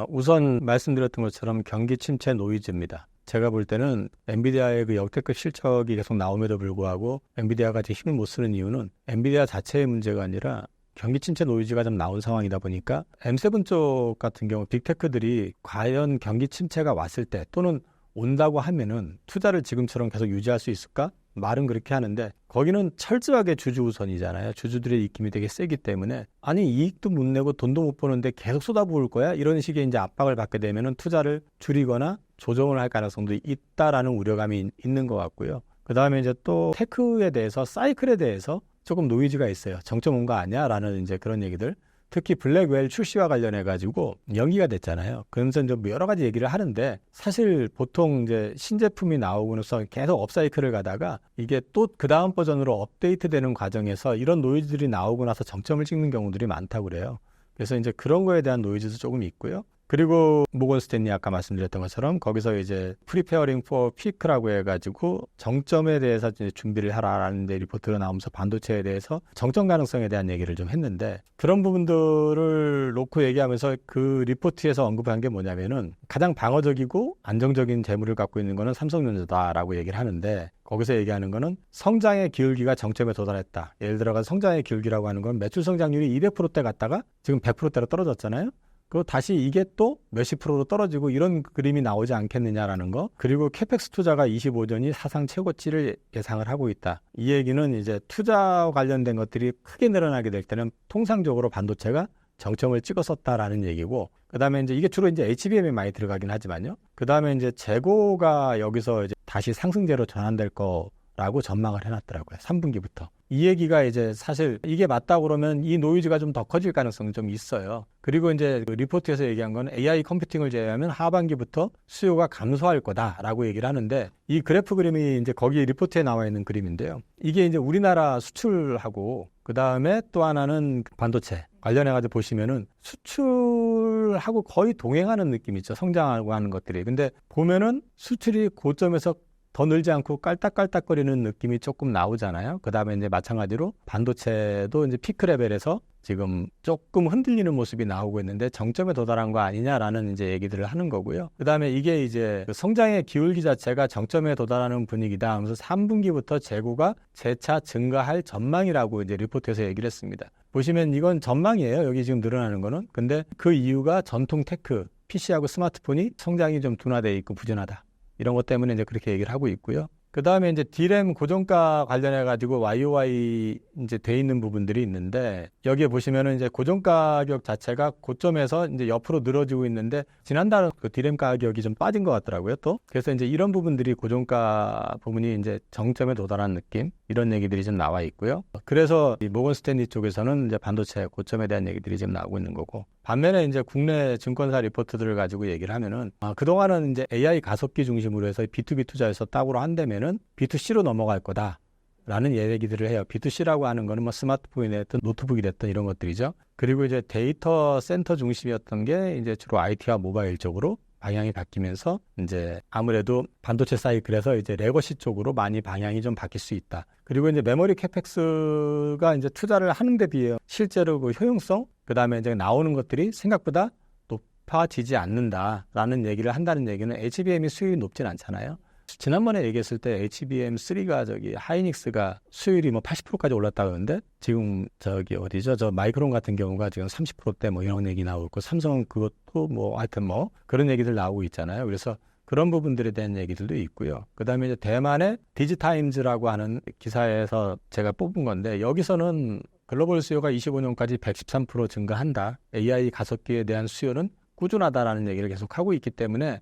우선 말씀드렸던 것처럼 경기 침체 노이즈입니다. 제가 볼 때는 엔비디아의 그 역대급 실적이 계속 나옴에도 불구하고 엔비디아가 지금 힘을 못 쓰는 이유는 엔비디아 자체의 문제가 아니라 경기 침체 노이즈가 좀 나온 상황이다 보니까 M7 쪽 같은 경우 빅테크들이 과연 경기 침체가 왔을 때 또는 온다고 하면은 투자를 지금처럼 계속 유지할 수 있을까? 말은 그렇게 하는데 거기는 철저하게 주주 우선이잖아요. 주주들의 입김이 되게 세기 때문에 아니 이익도 못 내고 돈도 못 버는데 계속 쏟아부을 거야? 이런 식의 이제 압박을 받게 되면은 투자를 줄이거나 조정을 할 가능성도 있다라는 우려감이 있는 것 같고요. 그 다음에 이제 또 테크에 대해서 사이클에 대해서 조금 노이즈가 있어요. 정점 온 거 아니야? 라는 이제 그런 얘기들. 특히 블랙웰 출시와 관련해 가지고 연기가 됐잖아요. 그러면서 좀 여러 가지 얘기를 하는데 사실 보통 이제 신제품이 나오고 나서 계속 업사이클을 가다가 이게 또 그 다음 버전으로 업데이트되는 과정에서 이런 노이즈들이 나오고 나서 정점을 찍는 경우들이 많다고 그래요. 그래서 이제 그런 거에 대한 노이즈도 조금 있고요. 그리고 모건 스탠리 아까 말씀드렸던 것처럼 거기서 이제 프리페어링 포 피크라고 해가지고 정점에 대해서 이제 준비를 하라라는 데 리포트가 나오면서 반도체에 대해서 정점 가능성에 대한 얘기를 좀 했는데 그런 부분들을 놓고 얘기하면서 그 리포트에서 언급한 게 뭐냐면은 가장 방어적이고 안정적인 재물을 갖고 있는 거는 삼성전자다라고 얘기를 하는데 거기서 얘기하는 거는 성장의 기울기가 정점에 도달했다. 예를 들어서 성장의 기울기라고 하는 건 매출 성장률이 200%대 갔다가 지금 100%대로 떨어졌잖아요. 그 다시 이게 또 몇십 프로로 떨어지고 이런 그림이 나오지 않겠느냐라는 거. 그리고 캐펙스 투자가 25년이 사상 최고치를 예상을 하고 있다. 이 얘기는 이제 투자 관련된 것들이 크게 늘어나게 될 때는 통상적으로 반도체가 정점을 찍었었다라는 얘기고, 그 다음에 이제 이게 주로 이제 HBM에 많이 들어가긴 하지만요. 그 다음에 이제 재고가 여기서 이제 다시 상승제로 전환될 거라고 전망을 해놨더라고요. 3분기부터. 이 얘기가 이제 사실 이게 맞다고 그러면 이 노이즈가 좀 더 커질 가능성이 좀 있어요. 그리고 이제 그 리포트에서 얘기한 건 AI 컴퓨팅을 제외하면 하반기부터 수요가 감소할 거다라고 얘기를 하는데 이 그래프 그림이 이제 거기 리포트에 나와 있는 그림인데요. 이게 이제 우리나라 수출하고 그 다음에 또 하나는 반도체 관련해가지고 보시면은 수출하고 거의 동행하는 느낌이 있죠. 성장하고 하는 것들이. 근데 보면은 수출이 고점에서 더 늘지 않고 깔딱깔딱거리는 느낌이 조금 나오잖아요. 그 다음에 이제 마찬가지로 반도체도 이제 피크 레벨에서 지금 조금 흔들리는 모습이 나오고 있는데 정점에 도달한 거 아니냐라는 이제 얘기들을 하는 거고요. 그 다음에 이게 이제 성장의 기울기 자체가 정점에 도달하는 분위기다 하면서 3분기부터 재고가 재차 증가할 전망이라고 이제 리포트에서 얘기를 했습니다. 보시면 이건 전망이에요. 여기 지금 늘어나는 거는. 근데 그 이유가 전통 테크, PC하고 스마트폰이 성장이 좀 둔화되어 있고 부진하다. 이런 것 때문에 이제 그렇게 얘기를 하고 있고요. 그 다음에 이제 D램 고정가 관련해가지고 YOY 이제 돼 있는 부분들이 있는데 여기에 보시면은 이제 고정 가격 자체가 고점에서 이제 옆으로 늘어지고 있는데 지난달 그 D램 가격이 좀 빠진 것 같더라고요 또. 그래서 이제 이런 부분들이 고정가 부분이 이제 정점에 도달한 느낌 이런 얘기들이 좀 나와 있고요. 그래서 이 모건 스탠리 쪽에서는 이제 반도체 고점에 대한 얘기들이 지금 나오고 있는 거고 반면에 이제 국내 증권사 리포트들을 가지고 얘기를 하면은 그동안은 이제 AI 가속기 중심으로 해서 B2B 투자에서 따구로 한다면은 B2C로 넘어갈 거다라는 얘기들을 해요. B2C라고 하는 거는 뭐 스마트폰이 됐든 노트북이 됐든 이런 것들이죠. 그리고 이제 데이터 센터 중심이었던 게 이제 주로 IT와 모바일 쪽으로 방향이 바뀌면서 이제 아무래도 반도체 사이클에서 이제 레거시 쪽으로 많이 방향이 좀 바뀔 수 있다. 그리고 이제 메모리 캐펙스가 이제 투자를 하는 데 비해 실제로 그 효용성, 그 다음에 이제 나오는 것들이 생각보다 높아지지 않는다라는 얘기를 한다는 얘기는 HBM이 수율이 높진 않잖아요. 지난번에 얘기했을 때 HBM3가 저기 하이닉스가 수율이 뭐 80%까지 올랐다 그러는데 지금 저기 어디죠? 저 마이크론 같은 경우가 지금 30%대 뭐 이런 얘기 나오고 있고 삼성은 그것도 뭐 하여튼 뭐 그런 얘기들 나오고 있잖아요. 그래서 그런 부분들에 대한 얘기들도 있고요. 그다음에 이제 대만의 디지타임즈라고 하는 기사에서 제가 뽑은 건데 여기서는 글로벌 수요가 25년까지 113% 증가한다. AI 가속기에 대한 수요는 꾸준하다라는 얘기를 계속 하고 있기 때문에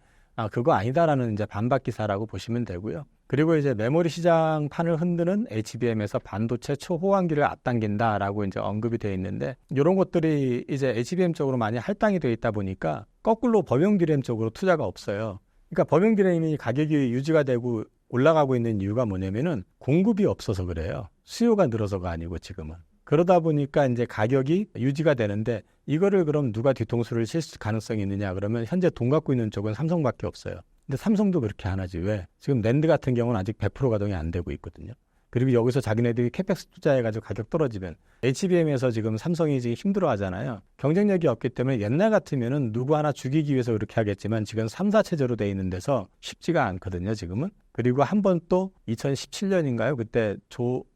그거 아니다라는 이제 반박 기사라고 보시면 되고요. 그리고 이제 메모리 시장 판을 흔드는 HBM에서 반도체 초호환기를 앞당긴다라고 이제 언급이 되어 있는데 이런 것들이 이제 HBM 쪽으로 많이 할당이 되어 있다 보니까 거꾸로 범용 디램 쪽으로 투자가 없어요. 그러니까 범용 디램이 가격이 유지가 되고 올라가고 있는 이유가 뭐냐면은 공급이 없어서 그래요. 수요가 늘어서가 아니고 지금은. 그러다 보니까 이제 가격이 유지가 되는데 이거를 그럼 누가 뒤통수를 칠 가능성이 있느냐 그러면 현재 돈 갖고 있는 쪽은 삼성밖에 없어요. 근데 삼성도 그렇게 안 하지. 왜? 지금 낸드 같은 경우는 아직 100% 가동이 안 되고 있거든요. 그리고 여기서 자기네들이 캐펙스 투자해가지고 가격 떨어지면 HBM에서 지금 삼성이 지금 힘들어 하잖아요. 경쟁력이 없기 때문에 옛날 같으면은 누구 하나 죽이기 위해서 그렇게 하겠지만 지금 3사 체제로 돼 있는 데서 쉽지가 않거든요, 지금은. 그리고 한 번 또 2017년인가요? 그때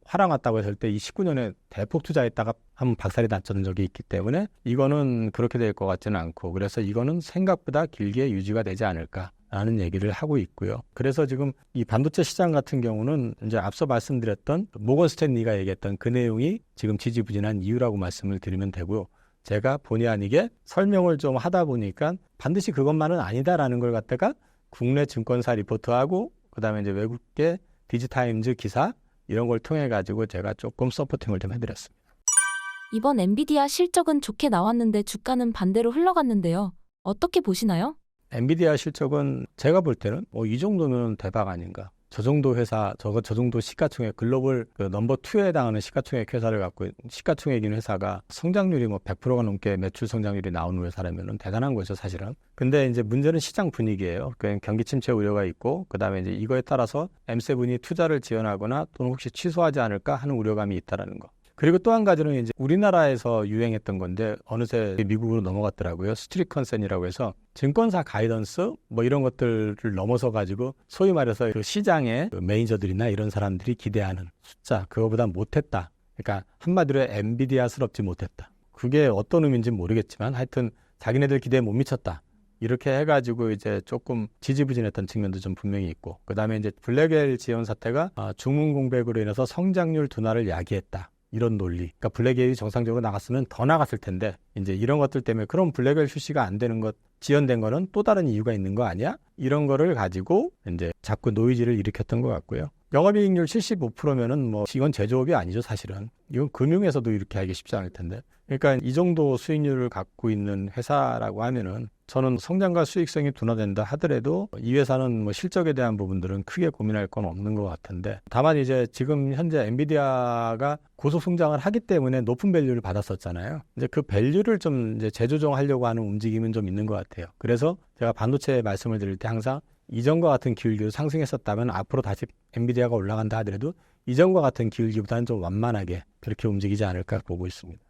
화랑 왔다고 했을 때 이 19년에 대폭 투자했다가 한번 박살이 났던 적이 있기 때문에 이거는 그렇게 될 것 같지는 않고 그래서 이거는 생각보다 길게 유지가 되지 않을까. 라는 얘기를 하고 있고요. 그래서 지금 이 반도체 시장 같은 경우는 이제 앞서 말씀드렸던 모건 스탠리가 얘기했던 그 내용이 지금 지지부진한 이유라고 말씀을 드리면 되고요. 제가 본의 아니게 설명을 좀 하다 보니까 반드시 그것만은 아니다라는 걸 갖다가 국내 증권사 리포트하고 그다음에 이제 외국계 디지타임즈 기사 이런 걸 통해 가지고 제가 조금 서포팅을 좀 해드렸습니다. 이번 엔비디아 실적은 좋게 나왔는데 주가는 반대로 흘러갔는데요. 어떻게 보시나요? 엔비디아 실적은 제가 볼 때는 이 정도면 대박 아닌가. 저 정도 회사, 저 정도 시가총액, 글로벌 넘버 2에 해당하는 시가총액 회사를 갖고 시가총액인 회사가 성장률이 뭐 100%가 넘게 매출 성장률이 나오는 회사라면은 대단한 거죠, 사실은. 근데 이제 문제는 시장 분위기예요. 그냥 경기 침체 우려가 있고, 그다음에 이제 이거에 따라서 M7이 투자를 지연하거나 또는 혹시 취소하지 않을까 하는 우려감이 있다라는 거. 그리고 또 한 가지는 이제 우리나라에서 유행했던 건데 어느새 미국으로 넘어갔더라고요. 스트릿 컨센이라고 해서 증권사 가이던스 뭐 이런 것들을 넘어서 가지고 소위 말해서 그 시장의 그 매니저들이나 이런 사람들이 기대하는 숫자 그거보다 못했다. 그러니까 한마디로 엔비디아스럽지 못했다. 그게 어떤 의미인지는 모르겠지만 하여튼 자기네들 기대에 못 미쳤다. 이렇게 해가지고 이제 조금 지지부진했던 측면도 좀 분명히 있고 그다음에 이제 블랙웰 지원 사태가 중문 공백으로 인해서 성장률 둔화를 야기했다. 이런 논리. 그러니까 블랙웰이 정상적으로 나갔으면 더 나갔을 텐데 이제 이런 것들 때문에 그럼 블랙웰 출시가 안 되는 것 지연된 거는 또 다른 이유가 있는 거 아니야? 이런 거를 가지고 이제 자꾸 노이즈를 일으켰던 것 같고요. 영업이익률 75%면은 뭐 이건 제조업이 아니죠, 사실은. 이건 금융에서도 이렇게 하기 쉽지 않을 텐데. 그러니까 이 정도 수익률을 갖고 있는 회사라고 하면은 저는 성장과 수익성이 둔화된다 하더라도 이 회사는 뭐 실적에 대한 부분들은 크게 고민할 건 없는 것 같은데, 다만 이제 지금 현재 엔비디아가 고속 성장을 하기 때문에 높은 밸류를 받았었잖아요. 이제 그 밸류를 좀 이제 재조정하려고 하는 움직임은 좀 있는 것 같아요. 그래서 제가 반도체 말씀을 드릴 때 항상 이전과 같은 기울기로 상승했었다면 앞으로 다시 엔비디아가 올라간다 하더라도 이전과 같은 기울기보다는 좀 완만하게 그렇게 움직이지 않을까 보고 있습니다.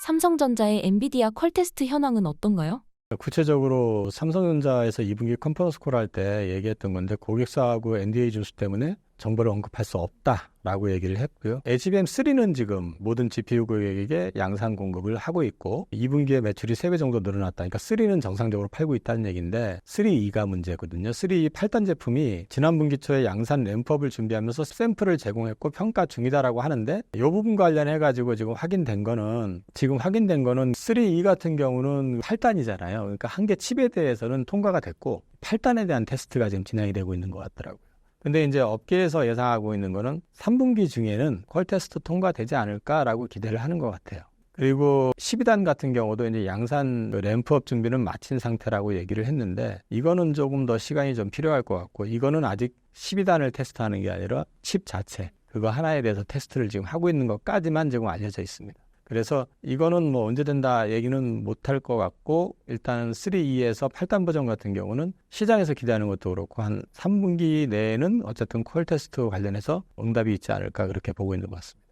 삼성전자의 엔비디아 퀄테스트 현황은 어떤가요? 구체적으로 삼성전자에서 2분기 컨퍼런스 콜 할 때 얘기했던 건데, 고객사하고 NDA 준수 때문에 정보를 언급할 수 없다라고 얘기를 했고요. HBM3는 지금 모든 GPU 고객에게 양산 공급을 하고 있고 2분기에 매출이 3배 정도 늘어났다니까 3는 정상적으로 팔고 있다는 얘기인데 3E가 문제거든요. 3E 8단 제품이 지난 분기 초에 양산 램프업을 준비하면서 샘플을 제공했고 평가 중이다라고 하는데, 이 부분 관련해가지고 지금 확인된 거는 3E 같은 경우는 8단이잖아요. 그러니까 한 개 칩에 대해서는 통과가 됐고 8단에 대한 테스트가 지금 진행이 되고 있는 것 같더라고요. 근데 이제 업계에서 예상하고 있는 거는 3분기 중에는 퀄 테스트 통과되지 않을까라고 기대를 하는 것 같아요. 그리고 12단 같은 경우도 이제 양산 램프업 준비는 마친 상태라고 얘기를 했는데, 이거는 조금 더 시간이 좀 필요할 것 같고, 이거는 아직 12단을 테스트하는 게 아니라 칩 자체, 그거 하나에 대해서 테스트를 지금 하고 있는 것까지만 지금 알려져 있습니다. 그래서 이거는 뭐 언제 된다 얘기는 못할 것 같고, 일단 3E에서 8단 버전 같은 경우는 시장에서 기대하는 것도 그렇고 한 3분기 내에는 어쨌든 퀄 테스트 관련해서 응답이 있지 않을까 그렇게 보고 있는 것 같습니다.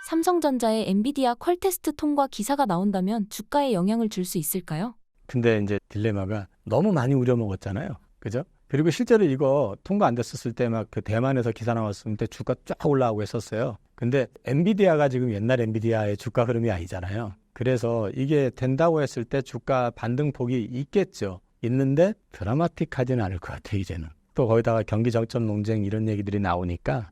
삼성전자의 엔비디아 퀄테스트 통과 기사가 나온다면 주가에 영향을 줄 수 있을까요? 근데 이제 딜레마가 너무 많이 우려먹었잖아요. 그죠? 그리고 실제로 이거 통과 안 됐었을 때 막 그 대만에서 기사 나왔을 때 주가 쫙 올라오고 했었어요. 근데 엔비디아가 지금 옛날 엔비디아의 주가 흐름이 아니잖아요. 그래서 이게 된다고 했을 때 주가 반등폭이 있겠죠. 있는데 드라마틱하지는 않을 것 같아요, 이제는. 또 거기다가 경기 정점 논쟁 이런 얘기들이 나오니까.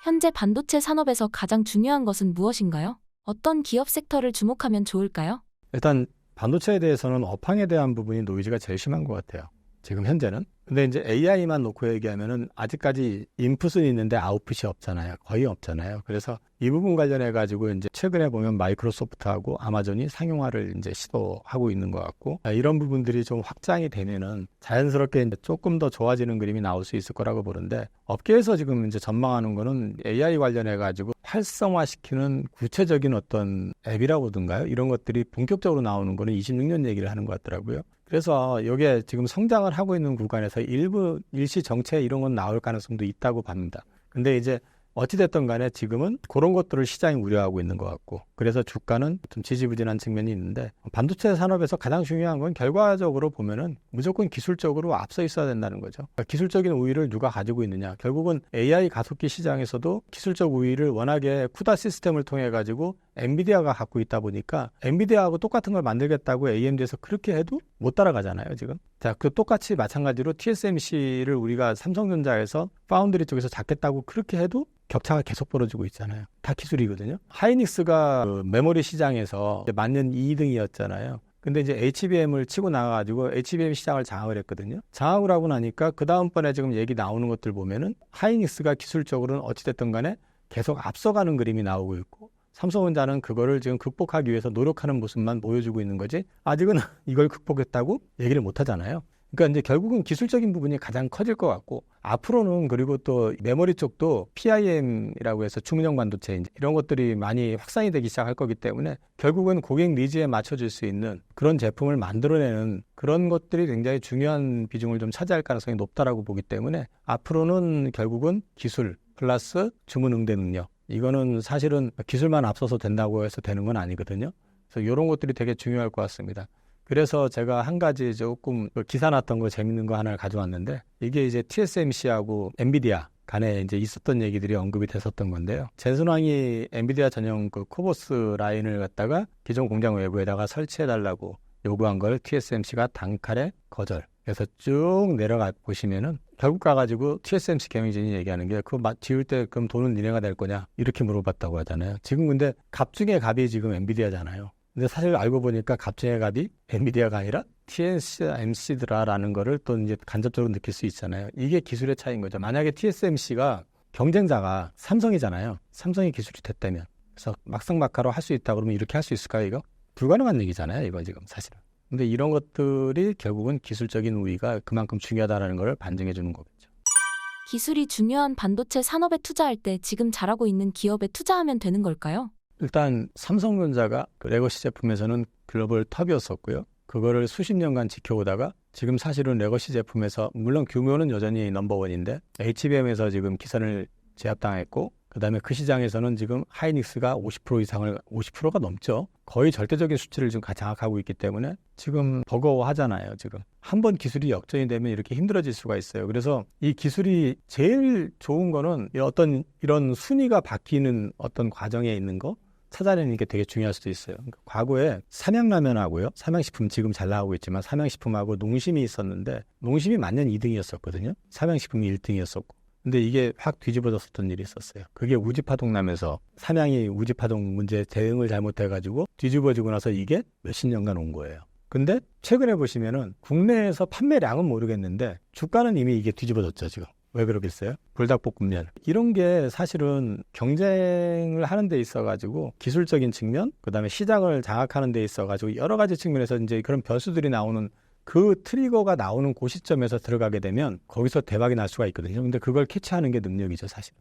현재 반도체 산업에서 가장 중요한 것은 무엇인가요? 어떤 기업 섹터를 주목하면 좋을까요? 일단 반도체에 대해서는 업황에 대한 부분이 노이즈가 제일 심한 것 같아요, 지금 현재는. 근데 이제 AI만 놓고 얘기하면은 아직까지 인풋은 있는데 아웃풋이 없잖아요. 거의 없잖아요. 그래서 이 부분 관련해 가지고 이제 최근에 보면 마이크로소프트하고 아마존이 상용화를 이제 시도하고 있는 것 같고, 이런 부분들이 좀 확장이 되면은 자연스럽게 이제 조금 더 좋아지는 그림이 나올 수 있을 거라고 보는데, 업계에서 지금 이제 전망하는 거는 AI 관련해 가지고 활성화시키는 구체적인 어떤 앱이라고든가요? 이런 것들이 본격적으로 나오는 거는 26년 얘기를 하는 것 같더라고요. 그래서 이게 지금 성장을 하고 있는 구간에서 일부 일시 정체 이런 건 나올 가능성도 있다고 봅니다. 근데 이제 어찌됐든 간에 지금은 그런 것들을 시장이 우려하고 있는 것 같고, 그래서 주가는 좀 지지부진한 측면이 있는데, 반도체 산업에서 가장 중요한 건 결과적으로 보면은 무조건 기술적으로 앞서 있어야 된다는 거죠. 그러니까 기술적인 우위를 누가 가지고 있느냐. 결국은 AI 가속기 시장에서도 기술적 우위를 워낙에 쿠다 시스템을 통해 가지고 엔비디아가 갖고 있다 보니까 엔비디아하고 똑같은 걸 만들겠다고 AMD에서 그렇게 해도 못 따라가잖아요, 지금. 자, 그 똑같이 마찬가지로 TSMC를 우리가 삼성전자에서 파운드리 쪽에서 잡겠다고 그렇게 해도 격차가 계속 벌어지고 있잖아요. 다 기술이거든요. 하이닉스가 그 메모리 시장에서 만년 2등이었잖아요. 근데 이제 HBM을 치고 나가가지고 HBM 시장을 장악을 했거든요. 장악을 하고 나니까 그 다음번에 지금 얘기 나오는 것들 보면은 하이닉스가 기술적으로는 어찌됐든 간에 계속 앞서가는 그림이 나오고 있고, 삼성전자는 그거를 지금 극복하기 위해서 노력하는 모습만 보여주고 있는 거지, 아직은 이걸 극복했다고 얘기를 못 하잖아요. 그러니까 이제 결국은 기술적인 부분이 가장 커질 것 같고, 앞으로는 그리고 또 메모리 쪽도 PIM이라고 해서 주문형 반도체 이제 이런 것들이 많이 확산이 되기 시작할 거기 때문에 결국은 고객 니즈에 맞춰줄 수 있는 그런 제품을 만들어내는 그런 것들이 굉장히 중요한 비중을 좀 차지할 가능성이 높다라고 보기 때문에, 앞으로는 결국은 기술 플러스 주문 응대 능력, 이거는 사실은 기술만 앞서서 된다고 해서 되는 건 아니거든요. 그래서 이런 것들이 되게 중요할 것 같습니다. 그래서 제가 한 가지 조금 기사 났던 거 재밌는 거 하나를 가져왔는데, 이게 이제 TSMC하고 엔비디아 간에 이제 있었던 얘기들이 언급이 됐었던 건데요. 젠슨왕이 엔비디아 전용 그 코보스 라인을 갖다가 기존 공장 외부에다가 설치해달라고 요구한 걸 TSMC가 단칼에 거절. 그래서 쭉 내려가 보시면은 결국 가가지고 TSMC 경영진이 얘기하는 게, 그거 지을 때 그럼 돈은 니네가 낼 거냐 이렇게 물어봤다고 하잖아요. 지금 근데 갑 중에 갑이 지금 엔비디아잖아요. 근데 사실 알고 보니까 갑중의 갑이 엔비디아가 아니라 TSMC더라라는 거를 또 이제 간접적으로 느낄 수 있잖아요. 이게 기술의 차이인 거죠. 만약에 TSMC가 경쟁자가 삼성이잖아요. 삼성이 기술이 됐다면. 그래서 막상막하로 할 수 있다 그러면 이렇게 할 수 있을까요, 이거? 불가능한 얘기잖아요, 이거 지금 사실은. 근데 이런 것들이 결국은 기술적인 우위가 그만큼 중요하다는 걸 반증해 주는 거겠죠. 기술이 중요한 반도체 산업에 투자할 때 지금 잘하고 있는 기업에 투자하면 되는 걸까요? 일단 삼성전자가 그 레거시 제품에서는 글로벌 탑이었었고요. 그거를 수십 년간 지켜오다가 지금 사실은 레거시 제품에서 물론 규모는 여전히 넘버원인데 HBM에서 지금 기선을 제압당했고 그다음에 그 시장에서는 지금 하이닉스가 50% 이상을 50%가 넘죠. 거의 절대적인 수치를 지금 장악하고 있기 때문에 지금 버거워하잖아요. 지금 한 번 기술이 역전이 되면 이렇게 힘들어질 수가 있어요. 그래서 이 기술이 제일 좋은 거는 어떤 이런 순위가 바뀌는 어떤 과정에 있는 거 찾아내는 게 되게 중요할 수도 있어요. 그러니까 과거에 삼양라면하고요. 삼양식품 지금 잘 나가고 있지만 삼양식품하고 농심이 있었는데 농심이 만년 2등이었었거든요. 삼양식품이 1등이었었고. 근데 이게 확 뒤집어졌었던 일이 있었어요. 그게 우지파동 나면서 삼양이 우지파동 문제 대응을 잘못해가지고 뒤집어지고 나서 이게 몇십 년간 온 거예요. 근데 최근에 보시면은 국내에서 판매량은 모르겠는데 주가는 이미 이게 뒤집어졌죠, 지금. 왜 그러겠어요? 불닭볶음면. 이런 게 사실은 경쟁을 하는 데 있어가지고 기술적인 측면, 그 다음에 시장을 장악하는 데 있어가지고 여러 가지 측면에서 이제 그런 변수들이 나오는 그 트리거가 나오는 그 시점에서 들어가게 되면 거기서 대박이 날 수가 있거든요. 근데 그걸 캐치하는 게 능력이죠, 사실.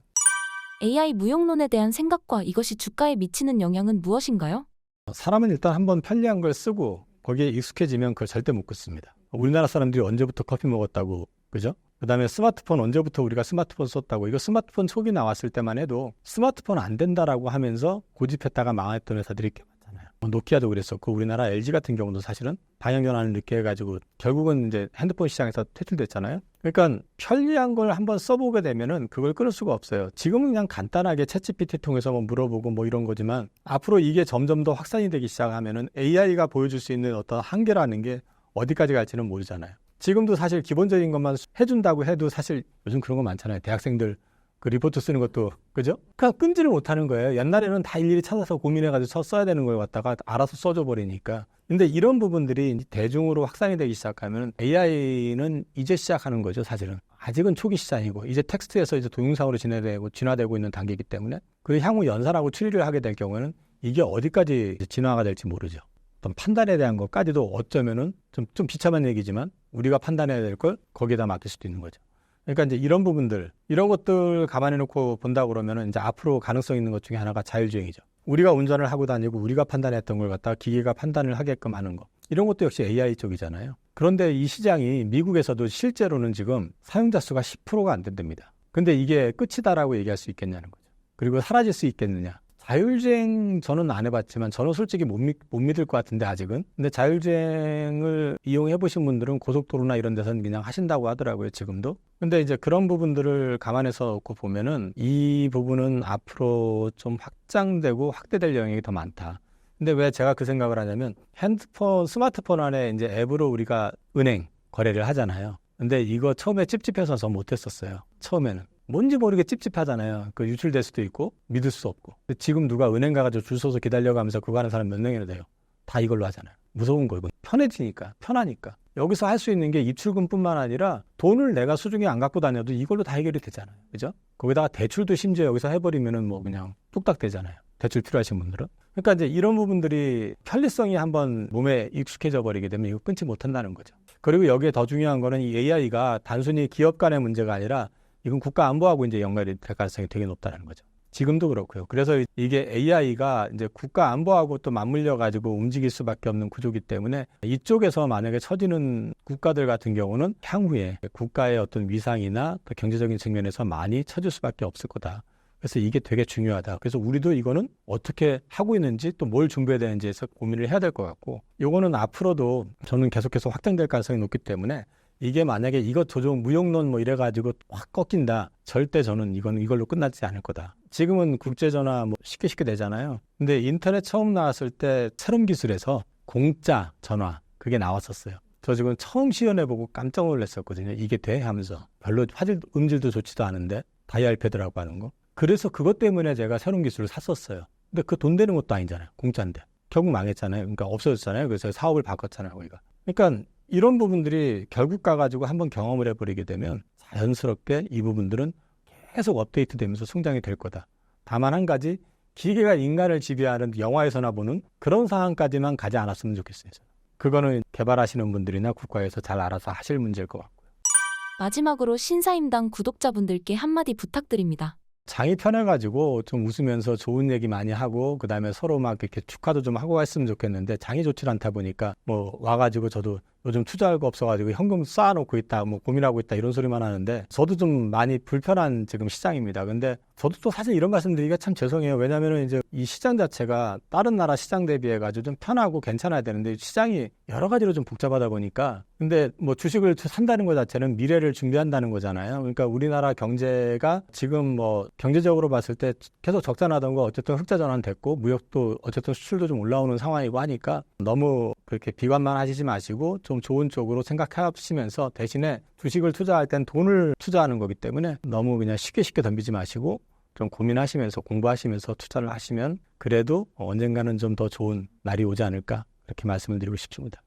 AI 무용론에 대한 생각과 이것이 주가에 미치는 영향은 무엇인가요? 사람은 일단 한번 편리한 걸 쓰고 거기에 익숙해지면 그걸 절대 못 끊습니다. 우리나라 사람들이 언제부터 커피 먹었다고, 그죠? 그 다음에 스마트폰 언제부터 우리가 스마트폰 썼다고. 이거 스마트폰 초기 나왔을 때만 해도 스마트폰 안 된다라고 하면서 고집했다가 망했던 회사들이 꽤 많잖아요. 노키아도 그랬었고 우리나라 LG 같은 경우도 사실은 방향전환을 늦게 해가지고 결국은 이제 핸드폰 시장에서 퇴출됐잖아요. 그러니까 편리한 걸 한번 써보게 되면은 그걸 끊을 수가 없어요. 지금은 그냥 간단하게 챗GPT 통해서 뭐 물어보고 뭐 이런 거지만 앞으로 이게 점점 더 확산이 되기 시작하면은 AI가 보여줄 수 있는 어떤 한계라는 게 어디까지 갈지는 모르잖아요. 지금도 사실 기본적인 것만 해준다고 해도 사실 요즘 그런 거 많잖아요. 대학생들 그 리포트 쓰는 것도, 그죠? 그냥 끊지를 못하는 거예요. 옛날에는 다 일일이 찾아서 고민해가지고 써야 되는 걸 갖다가 알아서 써줘 버리니까. 근데 이런 부분들이 대중으로 확산이 되기 시작하면 AI는 이제 시작하는 거죠, 사실은. 아직은 초기 시장이고 이제 텍스트에서 이제 동영상으로 진화되고 있는 단계이기 때문에 그 향후 연산하고 추리를 하게 될 경우에는 이게 어디까지 진화가 될지 모르죠. 어떤 판단에 대한 것까지도 어쩌면은 좀 비참한 얘기지만 우리가 판단해야 될 걸 거기에다 맡길 수도 있는 거죠. 그러니까 이제 이런 부분들, 이런 것들 감안해 놓고 본다 그러면은 이제 앞으로 가능성 있는 것 중에 하나가 자율주행이죠. 우리가 운전을 하고 다니고 우리가 판단했던 걸 갖다가 기계가 판단을 하게끔 하는 거. 이런 것도 역시 AI 쪽이잖아요. 그런데 이 시장이 미국에서도 실제로는 지금 사용자 수가 10%가 안 된답니다. 근데 이게 끝이다라고 얘기할 수 있겠냐는 거죠. 그리고 사라질 수 있겠느냐. 자율주행 저는 안 해봤지만 저는 솔직히 못 믿을 것 같은데 아직은. 근데 자율주행을 이용해 보신 분들은 고속도로나 이런 데서는 그냥 하신다고 하더라고요, 지금도. 근데 이제 그런 부분들을 감안해서 놓고 보면은 이 부분은 앞으로 좀 확장되고 확대될 영역이 더 많다. 근데 왜 제가 그 생각을 하냐면 스마트폰 안에 이제 앱으로 우리가 은행 거래를 하잖아요. 근데 이거 처음에 찝찝해서 저 못했었어요. 처음에는. 뭔지 모르게 찝찝하잖아요. 그 유출될 수도 있고 믿을 수 없고. 근데 지금 누가 은행 가가지고 줄 서서 기다려가면서 그거 하는 사람 몇 명이나 돼요. 다 이걸로 하잖아요. 무서운 거 이거. 편해지니까. 편하니까. 여기서 할 수 있는 게 입출금뿐만 아니라 돈을 내가 수중에 안 갖고 다녀도 이걸로 다 해결이 되잖아요. 그죠? 거기다가 대출도 심지어 여기서 해버리면은 뭐 그냥 뚝딱 되잖아요. 대출 필요하신 분들은. 그러니까 이제 이런 부분들이 편리성이 한번 몸에 익숙해져 버리게 되면 이거 끊지 못한다는 거죠. 그리고 여기에 더 중요한 거는 이 AI가 단순히 기업 간의 문제가 아니라 이건 국가 안보하고 이제 연결이 될 가능성이 되게 높다는 거죠. 지금도 그렇고요. 그래서 이게 AI가 이제 국가 안보하고 또 맞물려 가지고 움직일 수밖에 없는 구조이기 때문에 이쪽에서 만약에 처지는 국가들 같은 경우는 향후에 국가의 어떤 위상이나 또 경제적인 측면에서 많이 처질 수밖에 없을 거다. 그래서 이게 되게 중요하다. 그래서 우리도 이거는 어떻게 하고 있는지 또 뭘 준비해야 되는지에서 고민을 해야 될 것 같고 이거는 앞으로도 저는 계속해서 확장될 가능성이 높기 때문에 이게 만약에 이것 조종 무용론 뭐 이래가지고 확 꺾인다. 절대 저는 이걸로 끝나지 않을 거다. 지금은 국제전화 뭐 쉽게 되잖아요. 근데 인터넷 처음 나왔을 때 새로운 기술에서 공짜 전화 그게 나왔었어요. 저 지금 처음 시연해보고 깜짝 놀랐었거든요. 이게 돼? 하면서. 별로 음질도 좋지도 않은데 다이얼 패드라고 하는 거. 그래서 그것 때문에 제가 새로운 기술을 샀었어요. 근데 그 돈 되는 것도 아니잖아요. 공짜인데. 결국 망했잖아요. 그러니까 없어졌잖아요. 그래서 사업을 바꿨잖아요, 우리가. 그러니까 이런 부분들이 결국 가가지고 한번 경험을 해버리게 되면 자연스럽게 이 부분들은 계속 업데이트되면서 성장이 될 거다. 다만 한 가지, 기계가 인간을 지배하는 영화에서나 보는 그런 상황까지만 가지 않았으면 좋겠어요. 그거는 개발하시는 분들이나 국가에서 잘 알아서 하실 문제일 것 같고요. 마지막으로 신사임당 구독자분들께 한마디 부탁드립니다. 장이 편해가지고 좀 웃으면서 좋은 얘기 많이 하고 그다음에 서로 막 이렇게 축하도 좀 하고 했으면 좋겠는데 장이 좋지 않다 보니까 뭐 와가지고 저도 요즘 투자할 거 없어가지고 현금 쌓아놓고 있다, 뭐 고민하고 있다 이런 소리만 하는데 저도 좀 많이 불편한 지금 시장입니다. 근데 저도 또 사실 이런 말씀드리기가 참 죄송해요. 왜냐하면 이제 이 시장 자체가 다른 나라 시장 대비해가지고 좀 편하고 괜찮아야 되는데 시장이 여러 가지로 좀 복잡하다 보니까 근데 뭐 주식을 산다는 것 자체는 미래를 준비한다는 거잖아요. 그러니까 우리나라 경제가 지금 뭐 경제적으로 봤을 때 계속 적자나던 거 어쨌든 흑자 전환됐고 무역도 어쨌든 수출도 좀 올라오는 상황이고 하니까 너무 그렇게 비관만 하시지 마시고 좀 좋은 쪽으로 생각하시면서 대신에 주식을 투자할 땐 돈을 투자하는 거기 때문에 너무 그냥 쉽게 덤비지 마시고 좀 고민하시면서 공부하시면서 투자를 하시면 그래도 언젠가는 좀 더 좋은 날이 오지 않을까 그렇게 말씀을 드리고 싶습니다.